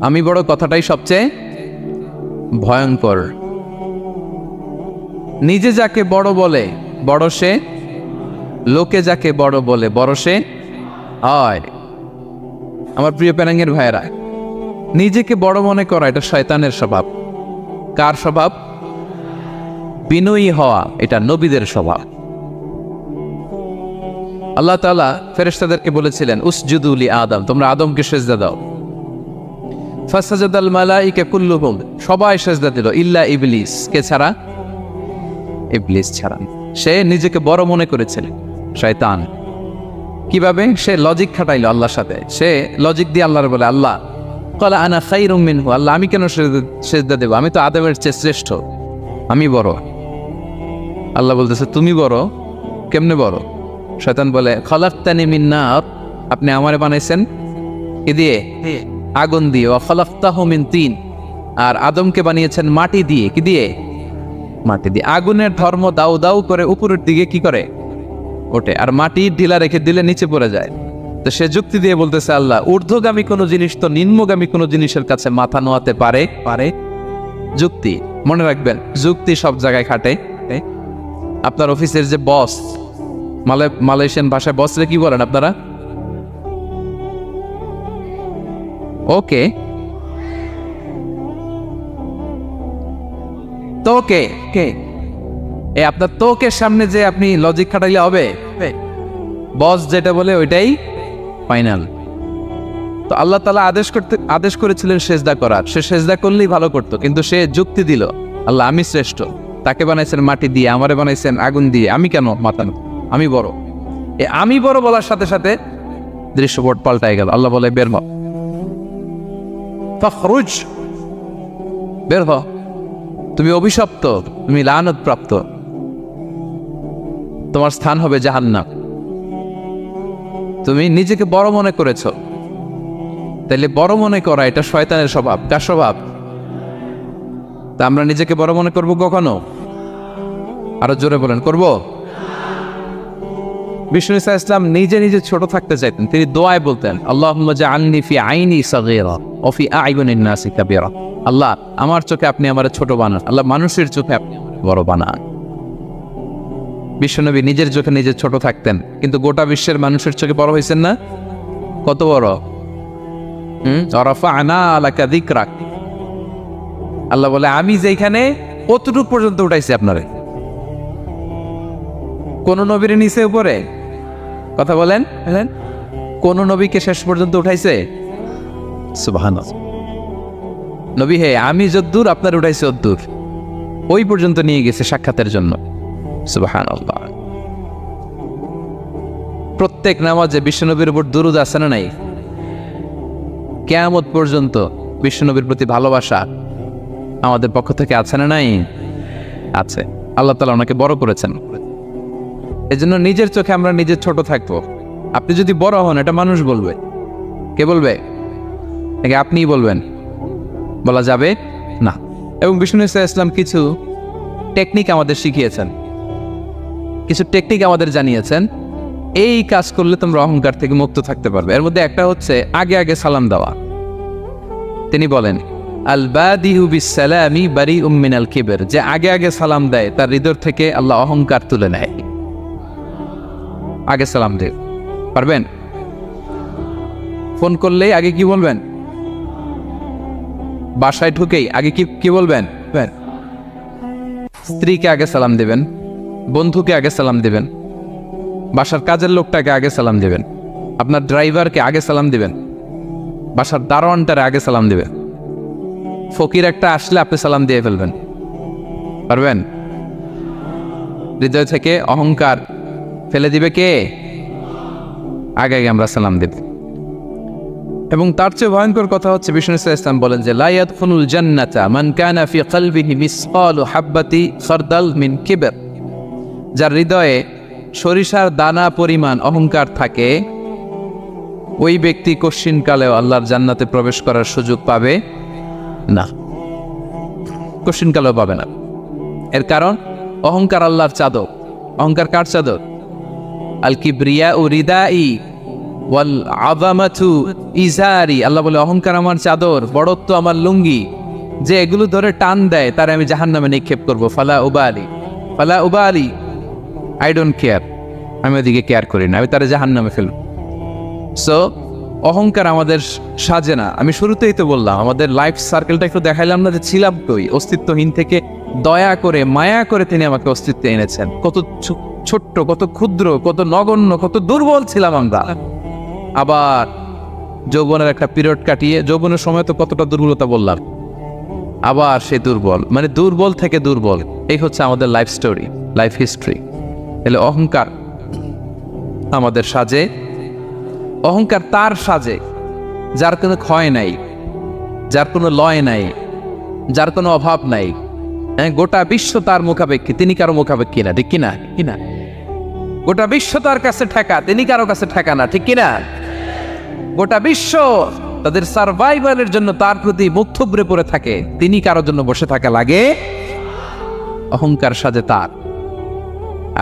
আমি বড় কথাটাই সবচেয়ে ভয়ঙ্কর। নিজে যাকে বড় বলে বড় সে, লোকে যাকে বড় বলে বড় সে হয়। আমার প্রিয় প্যারাঙ্গের ভাইয়েরা, নিজেকে বড় মনে করা এটা শয়তানের স্বভাব। কার স্বভাব? বিনয়ী হওয়া এটা নবীদের স্বভাব। আল্লাহ তাআলা ফেরেশতাদেরকে বলেছিলেন উসজুদু লি আদম, তোমরা আদমকে সিজদা দাও। ফাসাজাদাল মালাইকা কুল্লুহুম, সবাই সিজদা দিল ইল্লা ইবলিস, কে ছাড়া? ইবলিস ছাড়া। সে নিজেকে বড় মনে করেছিল, শয়তান। কিভাবে? সে লজিক খাটাইল আল্লাহর সাথে। সে লজিক দিয়ে আল্লাহর বলে আল্লাহ ক্বালা আনা খায়রুম মিনহু, আল্লাহ আমি কেন সিজদা দেব, আমি তো আদমের চেয়ে শ্রেষ্ঠ, আমি বড়। আল্লাহ বলতেছে তুমি বড়। কেমনে বড়? শয়তান বলে খলাকতানি মিন নার, আপনি আমারে বানাইছেন কি দিয়ে? আগুন দিয়ে। ওয়া খলাকতাহু মিন তিন, আর আদমকে বানিয়েছেন মাটি দিয়ে। কি দিয়ে? মাটি দিয়ে। আগুনের ধর্ম দাউ দাউ করে উপরের দিকে কি করে? ওঠে। আর মাটি ঢিলা রেখে দিলে নিচে পড়ে যায়। তো সে যুক্তি দিয়ে বলতেছে আল্লাহ ঊর্ধ্বগামী কোনো জিনিস তো নিম্নগামী কোনো জিনিসের কাছে মাথা নোয়াতে পারে? যুক্তি মনে রাখবেন, যুক্তি সব জায়গায় খাটে। আপনার অফিসের যে বস, মালয়েশিয়ান ভাষায় বসরে কি বলেন আপনারা? ওকে, তোকে কে? আপনার তোকের সামনে যে আপনি লজিক খাটাইলে হবে? বস যেটা বলে ওইটাই ফাইনাল। তো আল্লাহ তাআলা আদেশ করেছিলেন সেজদা করার। সে সেজদা করলেই ভালো করতো, কিন্তু সে যুক্তি দিল আল্লাহ আমি শ্রেষ্ঠ, তাকে বানাইছেন মাটি দিয়ে, আমারে বানাইছেন আগুন দিয়ে, আমি কেন মাথা? আমি বড়। আমি বড় বলার সাথে সাথে দৃশ্যপট পাল্টাই গেল। আল্লাহ বলে বের হ, ফখরুজ, বের হ, তুমি অভিশপ্ত, তুমি লানত প্রাপ্ত, তোমার স্থান হবে জাহান্নাম। তুমি নিজেকে বড় মনে করেছো, তাইলে বড় মনে করা এটা শয়তানের স্বভাব। কার স্বভাব? তা আমরা নিজেকে বড় মনে করব কখনো? আরো জোরে বলেন, করব? বিষ্ণু ইসা ইসলাম নিজে নিজে ছোট থাকতে চাইতেন। তিনি দোয়ায় বলতেন আল্লাহুম্মা জাআলনি ফি আইনি সাগীরা ওয়া ফি আ'য়ুনিন নাসি কাবীরা। আল্লাহ আমার চোখে আপনি আমারে ছোট বানান, আল্লাহ মানুষের চোখে আপনি আমারে বড় বানান। বিশ্বনবী নিজের চোখে নিজে ছোট থাকতেন, কিন্তু গোটা বিশ্বের মানুষের চোখে বড় হয়েছেন না? কত বড়! রাফা'না লাকা যিকরাক, আল্লাহ বলে আমি যেখানে কতটুকু পর্যন্ত উঠাইছি আপনারে। কোন নবীর নিচে উপরে? কথা বলেন, কোন নবীকে শেষ পর্যন্ত উঠাইছে? সুবহানাল্লাহ। নবী হে আমি যদ্দূর আপনার উঠাইছে অদ্দূর, ওই পর্যন্ত নিয়ে গেছে সাক্ষাতের জন্য। সুবহানাল্লাহ। প্রত্যেক নামাজে বিশ্বনবীর উপর দুরূদ আছে না নাই? কিয়ামত পর্যন্ত বিশ্বনবীর প্রতি ভালোবাসা আমাদের পক্ষ থেকে আছে না নাই? আছে। আল্লাহ তাআলা ওনাকে বড় করেছেন। এজন্য নিজের চোখে আমরা নিজের ছোট থাকবো। আপনি যদি বড় হন এটা মানুষ বলবে। কে বলবে? নাকি আপনিই বলবেন? বলা যাবে না। এবং বিষ্ণু ইসলাম কিছু টেকনিক আমাদের শিখিয়েছেন, কিছু টেকনিক আমাদের জানিয়েছেন। এই কাজ করলে তোমরা অহংকার থেকে মুক্ত থাকতে পারবে। এর মধ্যে একটা হচ্ছে আগে আগে সালাম দেওয়া। তিনি বলেন আল বাদিহু বিসসালামি বারিউম মিনাল কিবর, যে আগে আগে সালাম দেয় তার হৃদয় থেকে আল্লাহ অহংকার তুলে নেয়। আগে সালাম দে পারবেন? ফোন করলেই আগে কি বলবেন? বাসায় ঢুকেই আগে কি বলবেন? স্ত্রীকে আগে সালাম দিবেন, বন্ধুকে আগে সালাম দিবেন, বাসার কাজের লোকটাকে আগে সালাম দিবেন, আপনার ড্রাইভারকে আগে সালাম দিবেন, বাসার দারোয়ানটারে আগে সালাম দিবেন। ফকির একটা আসলে আপনি সালাম দিয়ে ফেলবেন। পারবেন? হৃদয় থেকে অহংকার ফেলে দিবে কে? আগে আগে আমরা সালাম দেব। এবং তার চেয়ে ভয়ঙ্কর কথা হচ্ছে বিষ্ণু ইসলাম বলেন যে লা ইয়াদখুলুল জান্নাতা মান কানা ফি কলবিহি মিসকালু হাববাতি খারদাল মিন কিবর, যার হৃদয়ে সরিষার দানা পরিমাণ অহংকার থাকে ওই ব্যক্তি কশিনকালেও আল্লাহর জান্নাতে প্রবেশ করার সুযোগ পাবে না। কশিনকালেও পাবে না। এর কারণ অহংকার আল্লাহর চাদর। অহংকার কার চাদর? আল কিবরিয়া ও রিদাই ওয়াল আযামাতু ইজারি। আল্লাহ বলে অহংকার আমার চাদর, বড়ত্ব আমার লুঙ্গি। যে এগুলো ধরে টান দেয় তারে আমি জাহান্নামে নিক্ষেপ করব। ফালা উবালি, আই ডোন্ট কেয়ার, আমি ওদিকে কেয়ার করি না, আমি তারে জাহান্নামে ফেলব। সো অহংকার আমাদের সাজে না। আমি শুরুতেই তো বললাম আমাদের লাইফ সার্কেলটা একটু দেখাইলাম না যে ছিলাম কই। অস্তিত্বহীন থেকে দয়া করে মায়া করে তিনি আমাকে অস্তিত্বে এনেছেন। কত ছোট্ট, কত ক্ষুদ্র, কত নগণ্য, কত দুর্বল ছিলাম আমরা। আবার যৌবনের একটা পিরিয়ড কাটিয়ে, যৌবনের সময় তো কতটা দুর্বলতা বললাম, আবার সে দুর্বল, মানে দুর্বল থেকে দুর্বল। এই হচ্ছে আমাদের লাইফ স্টোরি, লাইফ হিস্ট্রি। তাহলে অহংকার আমাদের সাজে। অহংকার তার সাজে যার কোনো ক্ষয় নাই, যার কোনো লয় নাই, যার কোনো অভাব নাই, হ্যাঁ, গোটা বিশ্ব তার মুখাপেক্ষী, তিনি কারো মুখাপেক্ষী না, ঠিক কিনা? কিনা গোটা বিশ্ব তার কাছে ঠেকা, তিনি কারো কাছে ঠেকা না, ঠিক কিনা? গোটা বিশ্ব তাদের সার্ভাইভালের জন্য তার প্রতি মুখ থুবড়ে পড়ে থাকে, তিনি কারোর জন্য বসে থাকা লাগে? অহংকার সাজে তার।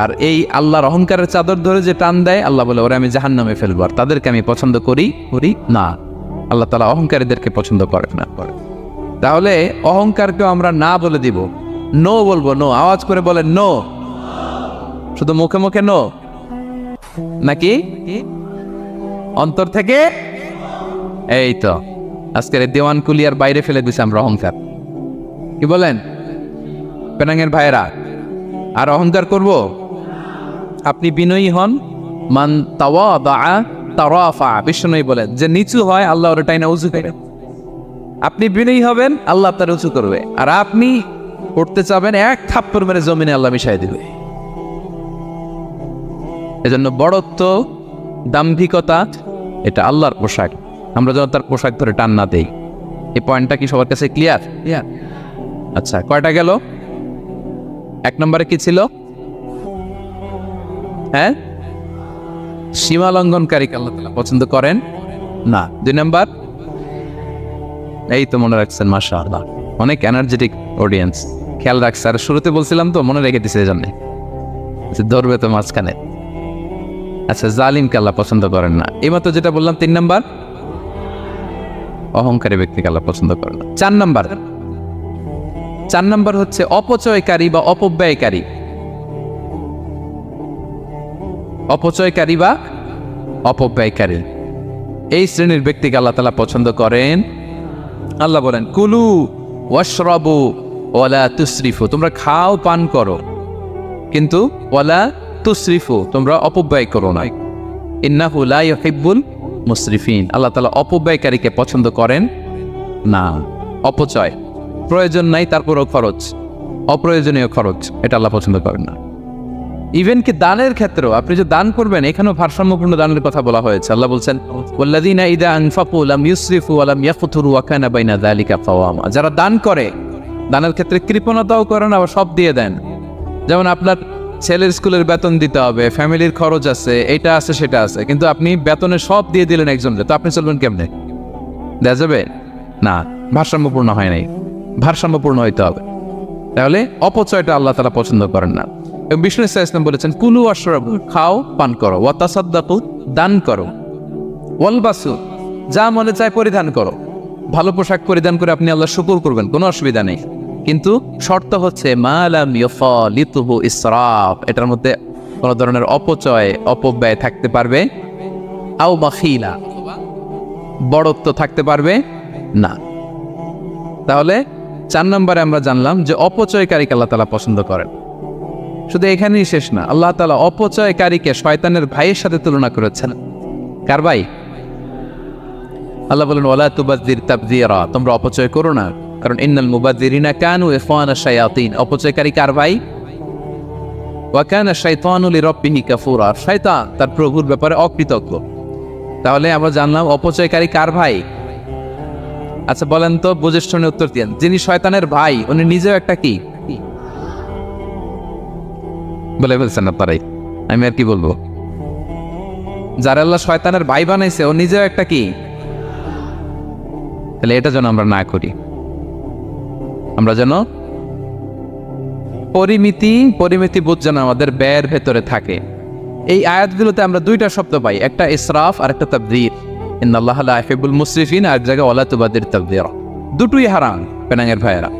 আর এই আল্লাহর অহংকারের চাদর ধরে যে টান দেয়, আল্লাহ বলে ওরা আমি জাহান্নামে ফেলবো, আর তাদেরকে আমি পছন্দ করি না। আল্লাহ তাআলা অহংকারীদেরকে পছন্দ করে না। তাহলে অহংকারকেও আমরা না বলে দিব, নো বলবো, নো। আওয়াজ করে বলেন নো। শুধু মুখে মুখে নো নাকি অন্তর থেকে? এই তো আজকের দেওয়ান কুলিয়ার বাইরে ফেলে দিছে আমরা অহংকার। কি বলেন পেনাঙ্গের ভাইয়েরা? আর অহংকার করব? আপনি বিনয়ী হন, মান তাওয়াদা তারাফা, বিষ্ণু বলেন যে নিচু হয় আল্লাহ ওর টাইনা উঁচু করে। আপনি বিনয়ী হবেন, আল্লাহ তার উঁচু করবে। আর আপনি উঠতে চাবেন, এক থাপ্পড় মেরে জমিনে আল্লাহ মিশাই দিবে। এজন্য বড়ত্ব, দাম্ভিকতা এটা আল্লাহর পোশাক, আমরা যেন তার পোশাক ধরে টান না দেই। এই পয়েন্টটা কি সবার কাছে ক্লিয়ার? আচ্ছা, কয়টা গেল? এক নম্বরে কি ছিল? হ্যাঁ, সীমা লঙ্ঘনকারীকে আল্লাহ তাআলা পছন্দ করেন না। 2 নাম্বার, এই তো মনে রাখছেন, মাশাআল্লাহ, অনেক এনার্জেটিক অডিয়েন্স, খেয়াল রাখছে। আর শুরুতে বলছিলাম তো, মনে রেখে দিছে, এই জন্য ধরবে তো মাঝখানে। আচ্ছা, জালিমকে আল্লাহ পছন্দ করেন না। এইমাত্র যেটা বললাম 3 নাম্বার, অহংকারী ব্যক্তিকে আল্লাহ পছন্দ করেন না। 4 নাম্বার হচ্ছে অপচয়কারী বা অপব্যয়কারী। অপচয়কারী বা অপব্যয়কারী, এই শ্রেণীর ব্যক্তিকে আল্লাহ তাআলা পছন্দ করেন। আল্লাহ বলেন কুলু ওয়াশরাবু ওয়ালা তুসরিফু, তোমরা খাও পান করো, কিন্তু ওয়ালা তুসরিফু, তোমরা অপব্যয় করো না। ইন্নাহু লা ইউহিব্বুল মুসরিফিন, আল্লাহ তাআলা অপব্যয়কারীকে পছন্দ করেন না। অপচয়, প্রয়োজন নাই তারপরও খরচ, অপ্রয়োজনীয় খরচ, এটা আল্লাহ পছন্দ করেন না। ইভেন কি দানের ক্ষেত্রেও, আপনি যে দান করবেন, এখানেও ভারসাম্যপূর্ণ দানের কথা বলা হয়েছে। আল্লাহ বলছেন ওয়াল্লাযীনা ইযা আনফাকু লাম ইউসরিফু ওয়া লাম ইয়াকতুরু ওয়া কানা বাইনা যালিকা কাওয়ামা, যারা দান করে, দানের ক্ষেত্রে কৃপণতাও করেন, আবার সব দিয়ে দেন। যেমন আপনার ছেলের স্কুলের বেতন দিতে হবে, ফ্যামিলির খরচ আছে, এটা আছে সেটা আছে, কিন্তু আপনি বেতনে সব দিয়ে দিলেন একজনকে, তো আপনি চলবেন কেমনে? দেয়া যাবে না, ভারসাম্যপূর্ণ হয় নাই, ভারসাম্যপূর্ণ হইতে হবে। তাহলে অপচয়টা আল্লাহ তাআলা পছন্দ করেন না। এবং বিষ্ণু সাল্লাল্লাহু আলাইহি ওয়াসাল্লাম বলেছেন কুলু ওয়াশরাবু, খাও পান করো, ওয়া তাসাদ্দাকু, দান করো, ওয়ালবাসু, যা মনে চায় পরিধান করো। ভালো পোশাক পরিধান করে আপনি আল্লাহর শুকর করবেন, কোনো অসুবিধা নেই, কিন্তু শর্ত হচ্ছে মা লাম ইউফালিতুহু ইসরাফ, এটার মধ্যে কোনো ধরনের অপচয়, অপব্যয় থাকতে পারবে, আও মাখিলা, বড়ত্ব থাকতে পারবে না। তাহলে 4 নম্বরে আমরা জানলাম যে অপচয়কারীকে আল্লাহ তাআলা পছন্দ করেন। শুধু এখানেই শেষ না, আল্লাহ তাআলা অপচয়কারীকে শয়তানের ভাইয়ের সাথে তুলনা করেছেন। কার ভাই? আল্লাহ বলেন ওয়ালা তুবাযযির তাবযীরা, তোমরা অপচয় করো না, কারণ ইন্নাল মুবাযযিরিনা কানু ইখওয়ানাশ শায়াতিন, অপচয়কারী কার ভাই? ওয়া কানা শাইতানু লিরাব্বিহি কাফুরা, শয়তান তার প্রভুর ব্যাপারে অকৃতজ্ঞ। তাহলে আমরা জানলাম অপচয়কারী কার ভাই। আচ্ছা বলেন তো, বুঝে শুনে উত্তর দেন, যিনি শয়তানের ভাই উনি নিজেও একটা কি? বলে ফেলছেন আপনারাই, আমি আর কি বলবো। যারা আল্লাহ শয়তানের ভাই বানাইছে ও নিজেও একটা কি? তাহলে এটা যেন আমরা না করি, আমরা যেন পরিমিতি বোধ যেন আমাদের ব্যয়ের ভেতরে থাকে। এই আয়াতগুলোতে আমরা 2টা শব্দ পাই, একটা ইসরাফ আর একটা তাবযীর। ইন্নাল্লাহা লা ইউহিব্বুল মুসরিফিন, আর জায়গায় ওয়ালা তুবাযযির তাবযীরা, দুটোই হারাম পেনাঙ্গের ভাইয়েরা।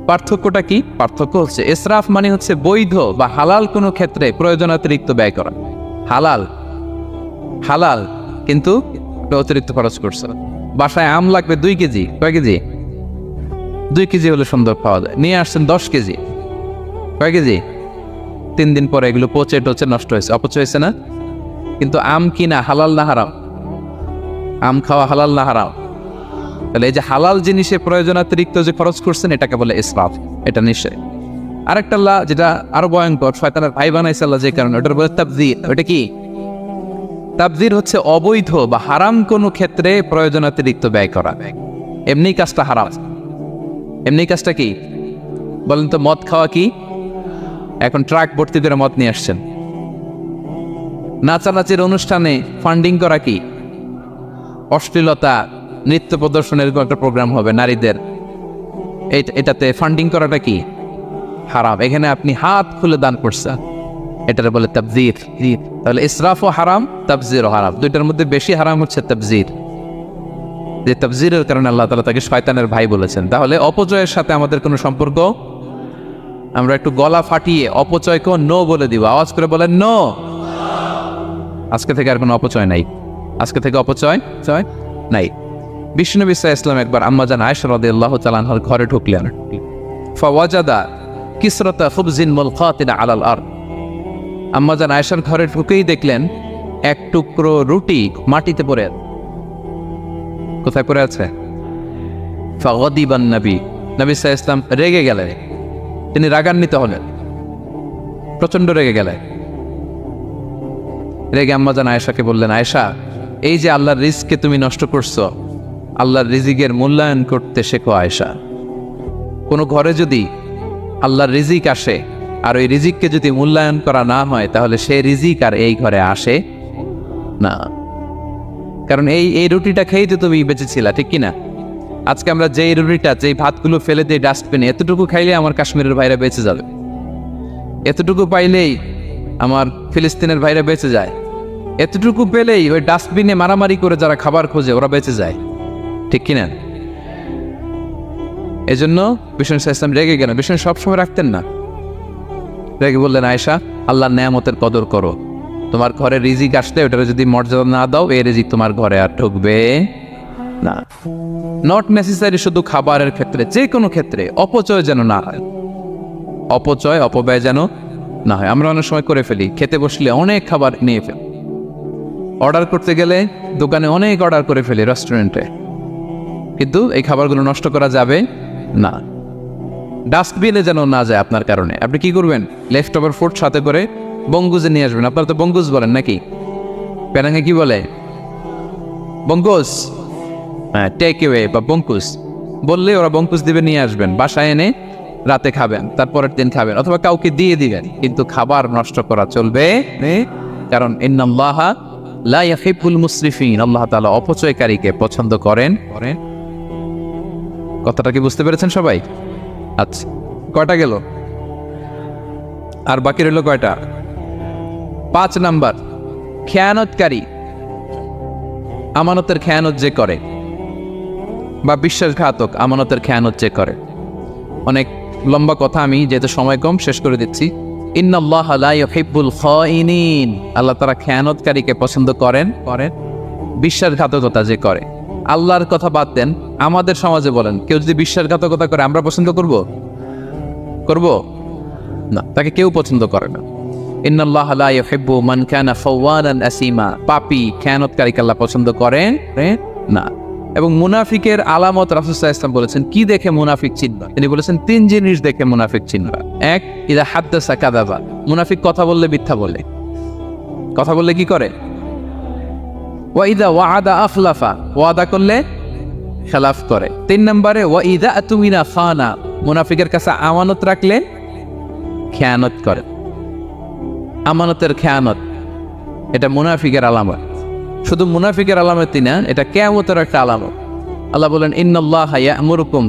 পার্থক্যটা কি? পার্থক্য হচ্ছে ইসরাফ মানে হচ্ছে বৈধ বা হালাল কোনো ক্ষেত্রে প্রয়োজনাতিরিক্ত ব্যয় করা, হালাল কিন্তু অতিরিক্ত খরচ করছে। বাসায় আম লাগবে 2 কেজি, কয় কেজি? 2 কেজি হলে সুন্দর পাওয়া যায়, নিয়ে আসছেন 10 কেজি, কয় কেজি? 3 দিন পরে এগুলো পচে টচে নষ্ট হয়েছে, অপচয় হয়েছে না? কিন্তু আম কিনা হালাল না হারাম? আম খাওয়া হালাল না হারাম? তাহলে এই যে হালাল জিনিসে প্রয়োজনাতিরিক্ত যে খরচ করছেন এটাকে বলে ইসরাফ, এটা নিশ্চয়। আরেকটা আল্লাহ যেটা আরো ভয়ঙ্কর, শয়তানের ভাই বানাইছে আল্লাহ যে কারণে, ওটার বলে তাবযীর। ওটা কি? তাবযীর হচ্ছে অবৈধ বা হারাম কোনো ক্ষেত্রে প্রয়োজনাতিরিক্ত ব্যয় করা। এমনি কাজটা হারাম, এমনি কাজটা কি বলেন তো মদ খাওয়া কি? এখন ট্রাক ভর্তি করে মদ নিয়ে আসছেন। নাচানাচির অনুষ্ঠানে ফান্ডিং করা কি? অশ্লীলতা, নৃত্য প্রদর্শনের একটা প্রোগ্রাম হবে নারীদের, এটাতে ফান্ডিং করাটা কি? হারাম। এখানে আপনি হাত খুলে দান করছেন, এটার বলে তাবজির। তাহলে ইসরাফও হারাম, তাবজিরও হারাম। দুইটার মধ্যে বেশি হারাম হচ্ছে তাবজির। যে তাবজিরের কারণে আল্লাহ তাআলা তাকে শয়তানের ভাই বলেছেন। তাহলে অপচয়ের সাথে আমাদের কোনো সম্পর্ক, আমরা একটু গলা ফাটিয়ে অপচয়কে নো বলে দিব। আওয়াজ করে বলেন নো। আজকে থেকে আর কোনো অপচয় নাই। আজকে থেকে অপচয় নাই। বিষ্ণুনবী সাল্লাল্লাহু আলাইহি ওয়াসাল্লাম একবার আম্মাজান আয়েশা রাদিয়াল্লাহু তাআলা আনহার ঘরে ঢুকলেন। ফাওয়াজাদা কিসরাতা খুবজিন মুলকাতিন আলাল আরদ। আম্মাজান আয়েশার ঘরে ঢুকেই দেখলেন এক টুকরো রুটি মাটিতে পড়ে আছে। কোথায় পড়ে আছে? ফাগাদিবান নবী সাল্লাল্লাহু আলাইহি ওয়াসাল্লাম রেগে গেলেন। তিনি রাগান্বিত হলেন, প্রচন্ড রেগে গেলেন। রেগে আম্মাজান আয়েশাকে বললেন, আয়েশা, এই যে আল্লাহর রিজকে তুমি নষ্ট করছো, আল্লাহর রিজিকের মূল্যায়ন করতে শেখো আয়েশা। কোনো ঘরে যদি আল্লাহর রিজিক আসে আর ওই রিজিককে যদি মূল্যায়ন করা না হয়, তাহলে সেই রিজিক আর এই ঘরে আসে না। কারণ এই রুটিটা খেয়েই তো তুমি বেঁচেছিলা, ঠিক কিনা? আজকে আমরা যেই রুটিটা, যেই ভাতগুলো ফেলে দিয়ে ডাস্টবিনে, এতটুকু খাইলে আমার কাশ্মীরের ভাইরা বেঁচে যাবে, এতটুকু পাইলেই আমার ফিলিস্তিনের ভাইরা বেঁচে যায়, এতটুকু পেলেই ওই ডাস্টবিনে মারামারি করে যারা খাবার খোঁজে ওরা বেঁচে যায়, ঠিক কিনা? এই জন্য বিষ্ণু ইসলাম রেগে গেলেন। বিষ্ণু সবসময় রাখতেন না। রেগে বললেন, আয়েশা, আল্লাহর নেয়ামতের কদর করো। তোমার ঘরে রিজিক আসলে ওটারে যদি মর্যাদা না দাও, এই রিজিক তোমার ঘরে আর ঢুকবে না। নট নেসেসারি শুধু খাবারের ক্ষেত্রে, যে কোনো ক্ষেত্রে অপচয় যেন না হয়। অপচয়, অপব্যয় যেন না হয়। আমরা অনেক সময় করে ফেলি, খেতে বসলে অনেক খাবার নিয়ে ফেলি, অর্ডার করতে গেলে দোকানে অনেক অর্ডার করে ফেলি, রেস্টুরেন্টে, কিন্তু এই খাবারগুলো নষ্ট করা যাবে না। ডাস্টবিনে যেন না যায় আপনার কারণে। আপনি কি করবেন? লেফট ওভার ফুড সাথে করে বঙ্গুজে নিয়ে আসবেন। আপনারা তো বঙ্গুজ বলেন নাকি? পেনাঙ্গে কি বলে? বঙ্কুজ। হ্যাঁ, টেক অ্যাওয়ে বা বঙ্কুজ বললে ওরা বঙ্কুজ দিবে, নিয়ে আসবেন, বাসায় এনে রাতে খাবেন, তারপরের দিন খাবেন, অথবা কাউকে দিয়ে দিবেন। কিন্তু খাবার নষ্ট করা চলবে, কারণ ইন্নাল্লাহা লা ইউহিব্বুল মুসরিফিন, আল্লাহ তাআলা অপচয়কারীকে পছন্দ করেন। কথাটা কি বুঝতে পেরেছেন সবাই? আচ্ছা, কয়টা গেল? আর বাকি রইল কয়টা? 5 নাম্বার, খেয়ানতকারী। আমানতের খেয়ানত যে করে, বা বিশ্বাসঘাতক, আমানতের খেয়ানত যে করে। অনেক লম্বা কথা, আমি যেহেতু সময় কম শেষ করে দিচ্ছি। ইন্নাল্লাহা লা ইউহিব্বুল খাইনিন, আল্লাহ তাআলা খেয়ানতকারীকে পছন্দ করেন। বিশ্বাসঘাতকতা যে করে। আল্লাহর কথা বাদ দেন, আমাদের সমাজে বলেন, কেউ যদি বিশ্বাসঘাতকতা করে আমরা পছন্দ করব না, তাকে কেউ পছন্দ করে না। ইন্নাল্লাহা লা ইউহিব্বু মান কানা খাওয়ানান আসিমা, পাপী খেয়ানতকারীকে আল্লাহ পছন্দ করেন না। এবং মুনাফিকের আলামত রাসূল সাল্লাল্লাহু আলাইহি ওয়াসাল্লাম বলেছেন, কি দেখে মুনাফিক চিনবা? তিনি বলেছেন 3 জিনিস দেখে মুনাফিক চিনবা। 1, ইযা হাদ্দাসা কাযাবা, মুনাফিক কথা বললে মিথ্যা বলে। কথা বললে কি করে? ওয়া ইযা ওয়াআদা আখলাফা, ওয়াদা করলে খেলাফ করে। 3 নম্বরে ওয়া ইযা আতুমিনা খানা, মুনাফিকের কাছে আমানত রাখলে খেয়ানত করে। আমানতের খেয়ানত, এটা মুনাফিকের আলামত। শুধু মুনাফিকের আলামতই না, এটা কিয়ামতের একটা আলামত। আল্লাহ বলেন, ইন্নাল্লাহা ইয়া'মুরুকুম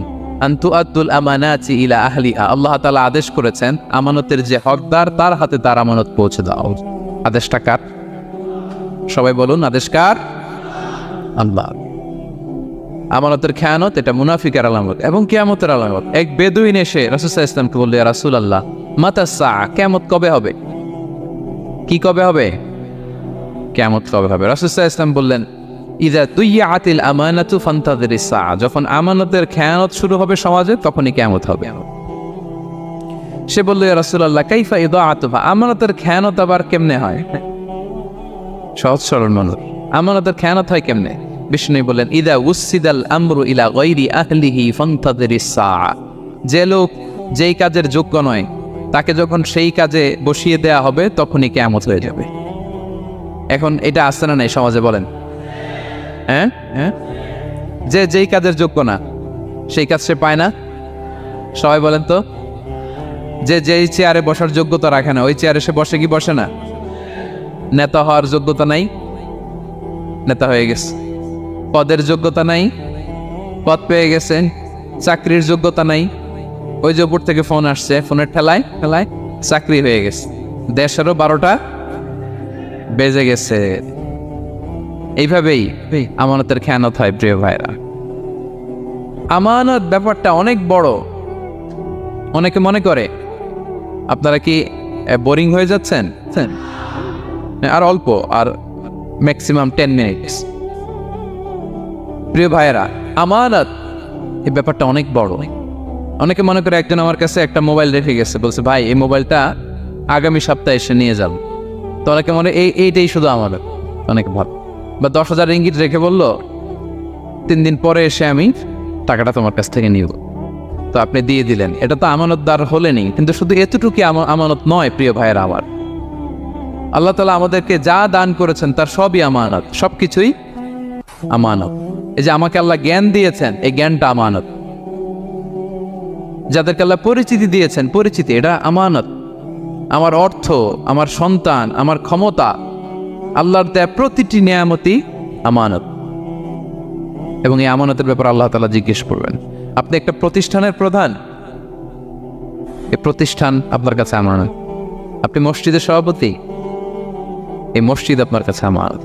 আন তুআদ্দুল আমানাতি ইলা আহলিহা, আল্লাহ তাআলা আদেশ করেছেন আমানতের যে হকদার তার হাতে তার আমানত পৌঁছে দাও। আদেশটা কার? সবাই বলুন, আদেশ কার? আল্লাহ। আমানতের খেয়ানত, এটা মুনাফিকের আলামত এবং কিয়ামতের আলামত। এক বেদুইন এসে রাসূল সাল্লাল্লাহু আলাইহি ওয়াসাল্লামকে বলল, ইয়া রাসূলুল্লাহ, মাতা সাআ, কিয়ামত কবে হবে? কি কবে হবে? কিয়ামত কবে হবে? রাসূল সাল্লাল্লাহু আলাইহি ওয়াসাল্লাম বললেন, ইযা দুইয়াতিল আমানাতু ফান্তাযিরিস সাআ, যখন আমানতের খেয়ানত শুরু হবে সমাজে, তখনই কিয়ামত হবে। সে বলল, ইয়া রাসূলুল্লাহ, কাইফা ইদাআতুহা, আমানতের খেয়ানত আবার কেমনে হয়? সহজ সরল মানুষ, আমানতের খেয়ানত হয় কেমনে? বিষ্ণু বললেন, ইদা উসিদাল আমরু ইলা গায়রি আহলিহি ফান্তাযিরিস সাআ, যে লোক যেই কাজের যোগ্য নয় তাকে যখন সেই কাজে বসিয়ে দেয়া হবে, তখনই কিয়ামত হয়ে যাবে। এখন এটা আসছে না নাই সমাজে? বলেন, হ্যাঁ হ্যাঁ, যে যেই কাজের যোগ্য না সেই কাজ সে পায় না। সবাই বলেন তো, যে যেই চেয়ারে বসার যোগ্যতা রাখে না ওই চেয়ারে সে বসে কি বসে না? নেতা হওয়ার যোগ্যতা নাই, নেতা হয়ে গেছে। পদের যোগ্যতা নাই, পদ পেয়ে গেছে। চাকরির যোগ্যতা নাই, ওই যে উপর থেকে ফোন আসছে, ফোনের ঠেলায় ঠেলায় চাকরি হয়ে গেছে। দেশেরও 12টা বেজে গেছে। এইভাবেই আমানতের খেয়ানত হয় প্রিয় ভাইরা। আমানত ব্যাপারটা অনেক বড়। অনেকে মনে করে আপনারা কি বোরিং হয়ে যাচ্ছেন, আর অল্প, আর ম্যাক্সিমাম 10 মিনিটস। প্রিয় ভাইয়েরা, আমানত এই ব্যাপারটা অনেক বড়। অনেকে মনে করে একজন আমার কাছে একটা মোবাইল রেখে গেছে, বলছে ভাই এই মোবাইলটা আগামী সপ্তাহে এসে নিয়ে যাব। তো অনেকে মনে এইটাই শুধু আমানত, অনেক ভালো। বা 10,000 রিঙ্গিত রেখে বললো 3 দিন পরে এসে আমি টাকাটা তোমার কাছ থেকে নিব। তো আপনি দিয়ে দিলেন, এটা তো আমানতদার হলেনই। কিন্তু শুধু এতটুকু আমানত নয় প্রিয় ভাইয়েরা আমার। আল্লাহ তাআলা আমাদেরকে যা দান করেছেন তার সবই আমানত, সবকিছুই আমানত। এই যে আমাকে আল্লাহ জ্ঞান দিয়েছেন, এই জ্ঞানটা আমানত। যাদেরকে আল্লাহ পরিচিতি দিয়েছেন, পরিচিতি এটা আমানত। আমার অর্থ, আমার সন্তান, আমার ক্ষমতা, আল্লাহর দেয়া প্রতিটি নিয়ামতই আমানত। এবং এই আমানতের ব্যাপারে আল্লাহ তাআলা জিজ্ঞেস করবেন। আপনি একটা প্রতিষ্ঠানের প্রধান, এই প্রতিষ্ঠান আপনার কাছে আমানত। আপনি মসজিদের সভাপতি, এই মসজিদ আপনার কাছে আমানত।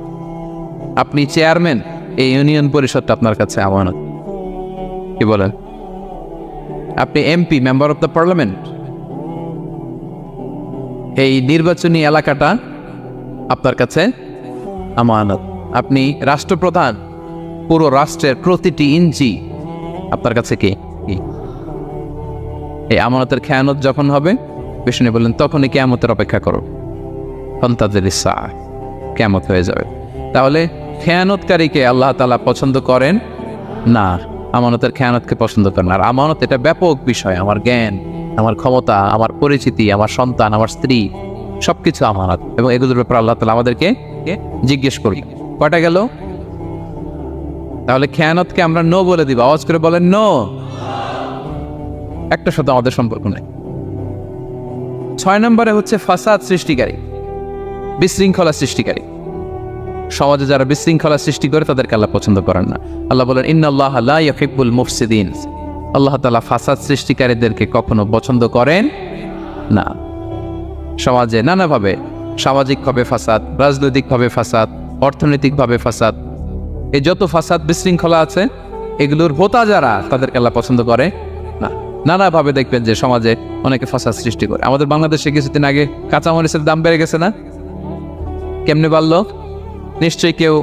আপনি চেয়ারম্যান, এই ইউনিয়ন পরিষদটা আপনার কাছে আমানত। কি বলেন? আপনি MP, member of the parliament, এই নির্বাচনী এলাকাটা আপনার কাছে আমানত। আপনি রাষ্ট্রপ্রধান, পুরো রাষ্ট্রের প্রতিটি ইঞ্চি আপনার কাছে কি? এই আমানতের খেয়ানত যখন হবে, বিষ্ণু বললেন তখনই কিয়ামতের অপেক্ষা করো, ফান্তাজিরিস সাআ, কিয়ামত হয়ে যাবে। তাহলে খেয়ানতকারীকে আল্লাহ তাআলা পছন্দ করেন না, আমানতের খেয়ানতকে পছন্দ করেন। আর আমানত এটা ব্যাপক বিষয়। আমার জ্ঞান, আমার ক্ষমতা, আমার পরিচিতি, আমার সন্তান, আমার স্ত্রী, সবকিছু আমানত। এবং এগুলোর ব্যাপারে আল্লাহ তাআলা আমাদেরকে জিজ্ঞেস করি। কয়টা গেল? তাহলে খেয়ানতকে আমরা নো বলে দিব। আওয়াজ করে বলেন নো। একটা সাথে আমাদের সম্পর্ক নেই। 6 নম্বরে হচ্ছে ফাসাদ সৃষ্টিকারী, বিশৃঙ্খলা সৃষ্টিকারী। সমাজে যারা বিশৃঙ্খলা সৃষ্টি করে তাদেরকে আল্লাহ পছন্দ করেন না। আল্লাহ বলেন ইন্নাল্লাহা লা ইউহিব্বুল মুফসিদিন। আল্লাহ তাআলা ফাসাদ সৃষ্টিকারীদেরকে কখনো পছন্দ করেন না। সমাজে নানাভাবে, সামাজিকভাবে ফাসাদ, রাজনৈতিকভাবে ফাসাদ, অর্থনৈতিকভাবে ফাসাদ, এই যত ফাসাদ বিশৃঙ্খলা আছে এগুলোর হোতা যারা, তাদেরকে আল্লাহ পছন্দ করে না। নানাভাবে দেখবেন যে সমাজে অনেকে ফাসাদ সৃষ্টি করে। আমাদের বাংলাদেশে কিছুদিন আগে কাঁচামরিচের দাম বেড়ে গেছে না? কেমনে বাড়লো? নিশ্চয়ই কেউ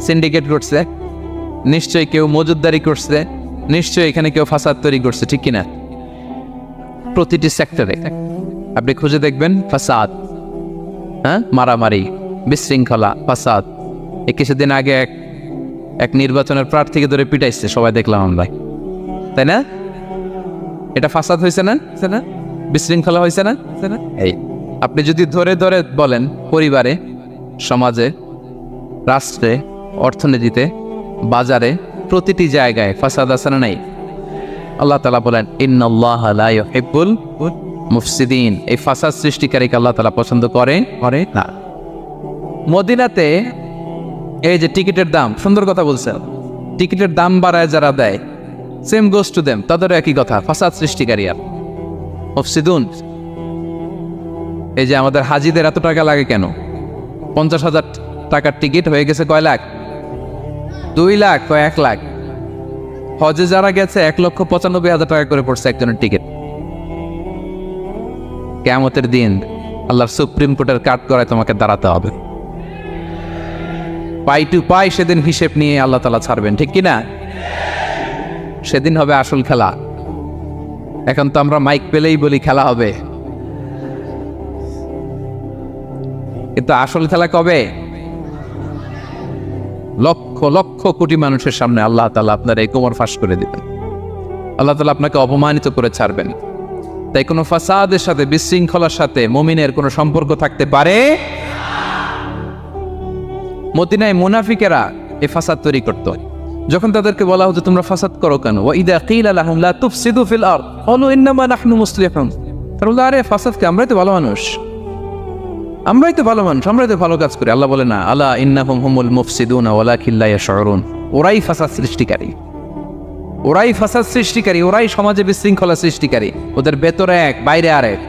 সিন্ডিকেট করছে, নিশ্চয়ই কেউ মজুদদারি করছে, নিশ্চয়ই এখানে কেউ ফাসাদ তৈরি করছে, ঠিক কিনা? প্রতিটি সেক্টরে আপনি খুঁজে দেখবেন ফাসাদ, মারামারি, বিশৃঙ্খলা, ফাসাদ। এই কিছুদিন আগে এক নির্বাচনের প্রার্থীকে ধরে পিটাইছে, সবাই দেখলাম আমরা, তাই না? এটা ফাসাদ হয়েছে না? বিশৃঙ্খলা হয়েছে না? এই আপনি যদি ধরে ধরে বলেন, পরিবারে, সমাজে, রাষ্ট্রে, অর্থনীতিতে, বাজারে, প্রতিটি জায়গায় ফাসাদ আছে না নাই? আল্লাহ তাআলা বলেন ইন্নাল্লাহা লা ইউহিব্বুল মুফসিদিন। এই ফাসাদ সৃষ্টিকারীকে আল্লাহ তাআলা পছন্দ করে না। মদিনাতে এই যে টিকিটের দাম, সুন্দর কথা বলছেন, টিকিটের দাম বাড়ায় যারা দেয়, সেম গোস টু দেম, তাদেরও একই কথা, ফাসাদ সৃষ্টিকারী আর মুফসিদুন। এই যে আমাদের হাজিদের এত টাকা লাগে কেন? 50,000 টাকার টিকিট হয়ে গেছে কয় লাখ? 2 লাখ, কয় 1 লাখ। হজে যারা গেছে 1,95,000 টাকা করে পড়ছে একজনের টিকিট। কিয়ামতের দিন আল্লাহর সুপ্রিম কোর্টের কাঠ করায় তোমাকে দাঁড়াতে হবে, পাই টু পাই। সেদিন হিসেব নিয়ে আল্লাহ তাআলা ছাড়বেন, ঠিক কিনা? সেদিন হবে আসল খেলা। এখন তো আমরা মাইক পেলেই বলি খেলা হবে, কিন্তু আসল খেলা কবে? লক্ষ লক্ষ কোটি মানুষের সামনে আল্লাহ তাআলা আপনার এই কোমর ফাঁস করে দিবেন। আল্লাহ তাআলা আপনাকে অপমানিত করে ছাড়বেন। তাই কোনো ফাসাদের সাথে, বিশৃঙ্খলার সাথে মুমিনের কোনো সম্পর্ক থাকতে পারে? মদিনায় মুনাফিকেরা এই ফাসাদ তৈরি করত। যখন তাদেরকে বলা হতো তোমরা ফাসাদ করো কেন, ওয়া ইযা কিলা লাহুম লা তুফসিদু ফিল আরদ ক্বালু ইন্নামা নাহনু মুসলিহুন, তারা বললো, আরে ফাসাদকে, আমরাই তো ভালো মানুষ, আমরাই তো ভালো মানুষ, আমরাই তো ভালো কাজ করি। আল্লাহ বলে না, আলা ইন্নাহুম হুমুল মুফসিদুন ওয়ালাকিন লা ইয়াশউরুন, ওরাই ফাসাদ সৃষ্টিকারী, ওরাই ফাসাদ সৃষ্টিকারী, ওরাই সমাজে বিশৃঙ্খলা সৃষ্টিকারী। ওদের ভেতরে এক, বাইরে আরেক।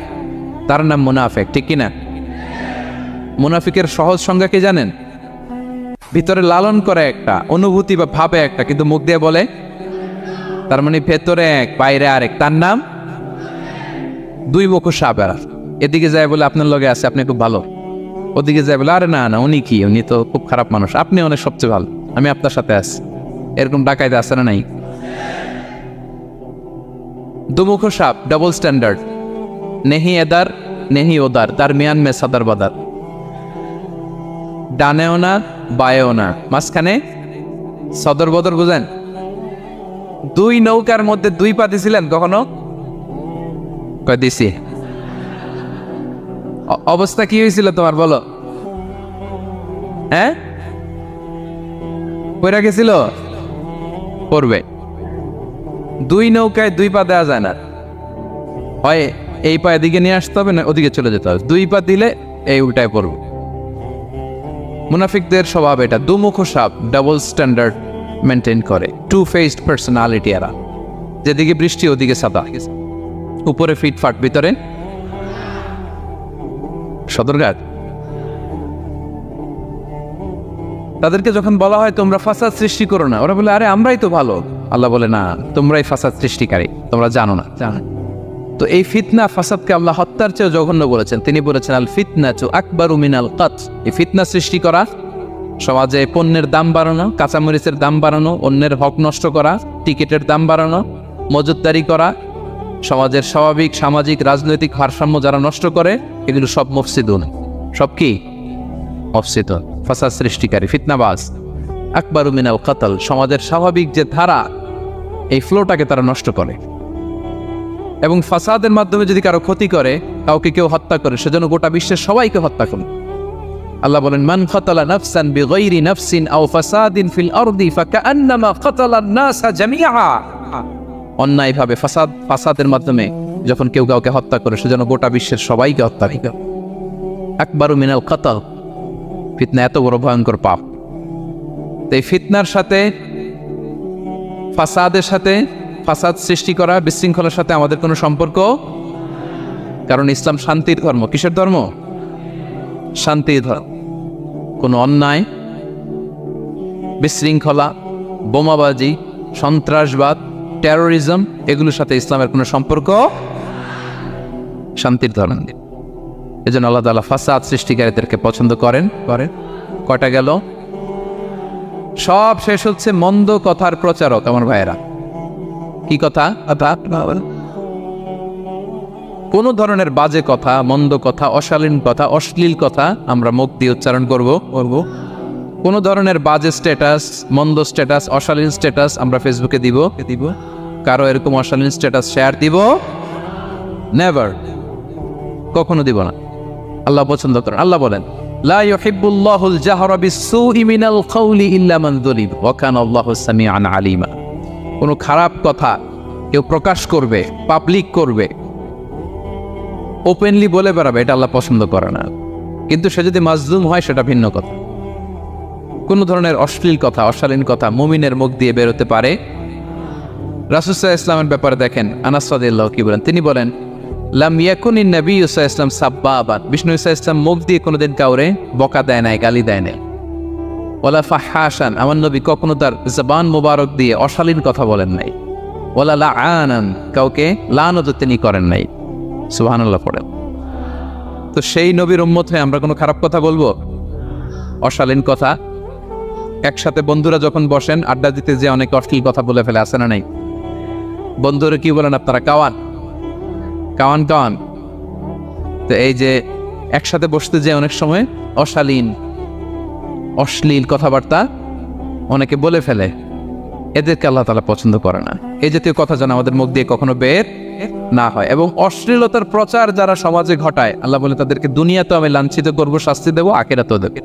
তার নাম মুনাফিক, ঠিক কিনা? মুনাফিকের সহজ সংজ্ঞা কি জানেন? ভিতরে লালন করে একটা, অনুভূতি বা ভাবে একটা, কিন্তু মুখ দিয়ে বলে। তার মানে ভেতরে এক, বাইরে আরেক। তার নাম দুই মুখ সাপ। এদিকে যায় বলে আপনার লগে আছে, আপনি খুব ভালো, ওদিকে যায় বলে আরে না না, উনি কি, উনি তো খুব খারাপ মানুষ, আপনি অনেক সবচেয়ে ভালো, আমি আপনার সাথে আছি। এরকম ডাকাইতে আছে না নাই? দুমুখ সাপ, ডাবল স্ট্যান্ডার্ড, নেহি এদার নেহি ওদার, তার মিয়ান মে সাদার বাদার, ডানেও না বায়েও না, মাঝখানে সদর বদর। বুঝেন? দুই নৌকার মধ্যে দুই পা দিছিলেন কখনো? কয় দিছি। অবস্থা কি হয়েছিল তোমার বলো? হ্যাঁ, পড়ে গেছিল? পড়বে। দুই নৌকায় দুই পা দেওয়া যায় না, হয় এই পা এদিকে নিয়ে আসতে হবে, না ওদিকে চলে যেতে হবে। দুই পা দিলে এই উল্টায় পড়বে। মুনাফিকদের স্বভাব এটা, দুমুখ সাপ, ডাবল স্ট্যান্ডার্ড মেনটেন করে, টু ফেসড পার্সোনালিটি এরা। যেদিকে বৃষ্টি ওদিকে সাদা, উপরে ফিটফাট, ভিতরে সদরঘাট। তাদেরকে যখন বলা হয় তোমরা ফাসাদ সৃষ্টি করো না, ওরা বলে আরে আমরাই তো ভালো। আল্লাহ বলে না, তোমরাই ফাসাদ সৃষ্টিকারী, তোমরা জানো না। তো এই ফিতনা, ফাসাদকে আল্লাহ হত্যার চেয়েও জঘন্য বলেছেন। তিনি বলেছেন আল ফিতনাতু আকবারু মিনাল কতল। এই ফিতনা সৃষ্টি করা, সমাজে পণ্যের দাম বাড়ানো, কাঁচামরিচের দাম বাড়ানো, অন্যের হক নষ্ট করা, টিকিটের দাম বাড়ানো, মজুতদারি করা, সমাজের স্বাভাবিক সামাজিক রাজনৈতিক ভারসাম্য যারা নষ্ট করে, এগুলো সব মুফসিদুন। সব কি? মুফসিদুন, ফাসাদ সৃষ্টিকারী, ফিতনাবাজ। আকবারু মিনাল কতল, সমাজের স্বাভাবিক যে ধারা, এই ফ্লোটাকে তারা নষ্ট করে। এবং ফাসাদের মাধ্যমে যদি কারো ক্ষতি করে, কাউকে কেউ হত্যা করে, সেজন্য গোটা বিশ্বের সবাইকে হত্যা করে। আল্লাহ বলেন মান কাতালা নাফসান বিগাইরি নাফসিন আও ফাসাদিন ফিল আরদি ফাকান্নামা কাতালান নাসা জামিআ। অন্যায়ভাবে ফাসাদের মাধ্যমে যখন কেউ কাউকে হত্যা করে, সেজন্য গোটা বিশ্বের সবাইকে হত্যা করে। আকবারু মিনাল কতল, ফিতনা এত বড় ভয়ঙ্কর পাপ। এই ফিতনার সাথে, ফাসাদের সাথে, ফাসাদ সৃষ্টি করা, বিশৃঙ্খলার সাথে আমাদের কোনো সম্পর্ক। কারণ ইসলাম শান্তির ধর্ম। কিসের ধর্ম? শান্তির ধর্ম। কোনো অন্যায়, বিশৃঙ্খলা, বোমাবাজি, সন্ত্রাসবাদ, টেরোরিজম, এগুলোর সাথে ইসলামের কোনো সম্পর্ক। শান্তির ধর্ম। এজন্য আল্লাহ তাআলা ফাসাদ সৃষ্টিকারীদেরকে পছন্দ করেন। কয়টা গেল? সব শেষ হচ্ছে মন্দ কথার প্রচারক। আমার ভাইয়েরা, কি কথা? কোন ধরনের বাজে কথা, মন্দ কথা, অশালীন কথা, অশ্লীল কথা আমরা মুখ দিয়ে উচ্চারণ করব। কোন ধরনের বাজে স্ট্যাটাস, মন্দ স্ট্যাটাস, অশালীন স্ট্যাটাস আমরা ফেসবুকে দিব। কারো এরকম অশালীন স্ট্যাটাস শেয়ার দিব? নেভার, কখনো দিব না। আল্লাহ পছন্দ করেন। আল্লাহ বলেন লা ইউহিব্বুল্লাহুল জাহরা বিসসুই মিনাল কাওলি ইল্লা মান যুলিম ওয়া কানা আল্লাহু সামিআন আলিমা। কোনো খারাপ কথা কেউ প্রকাশ করবে, পাবলিক করবে, ওপেনলি বলে বেড়াবে, এটা আল্লাহ পছন্দ করে না। কিন্তু সে যদি মাজলুম হয় সেটা ভিন্ন কথা। কোনো ধরনের অশ্লীল কথা, অশালীন কথা মুমিনের মুখ দিয়ে বেরোতে পারে। রাসূল সাল্লাল্লাহু আলাইহি ওয়াসাল্লামের ব্যাপারে দেখেন, আনাস রাদিয়াল্লাহু কি বলেন? তিনি বলেন লাম ইয়াকুনিন নবী সাল্লাল্লাহু আলাইহি ওয়াসাল্লাম সাব্বাবান। বিষ্ণু সাল্লাল্লাহু আলাইহি ওয়াসাল্লাম মুখ দিয়ে কোনোদিন কাউরে বকা দেয় নাই, গালি দেয় নাই। ওয়ালা ফাহাশান, আমার নবী কখনো তার জবান মোবারক দিয়ে অশালীন কথা বলেন নাই। ওয়ালা লাআনান, কাউকে লানত তিনি করেন নাই। সুবহানাল্লাহ পড়েন। তো সেই নবীর উম্মত হয়ে আমরা কোনো খারাপ কথা বলবো? অশালীন কথা? একসাথে বন্ধুরা যখন বসেন আড্ডা দিতে, যে অনেক অশ্লীল কথা বলে ফেলে, আছে না নাই? বন্ধুরা কি বলেন আপনারা? Cowan Cowan Cowan. তো এই যে একসাথে বসতে যে অনেক সময় অশালীন, অশ্লীল কথাবার্তা অনেকে বলে ফেলে, এদেরকে আল্লাহ তাআলা পছন্দ করে না। এই জাতীয় কথা যেন আমাদের মুখ দিয়ে কখনো বের না হয়। এবং অশ্লীলতার প্রচার যারা সমাজে ঘটায়, আল্লাহ বলে তাদেরকে দুনিয়াতেও আমি লাঞ্ছিত করব, শাস্তি দেবো, আখিরাতেও দেব।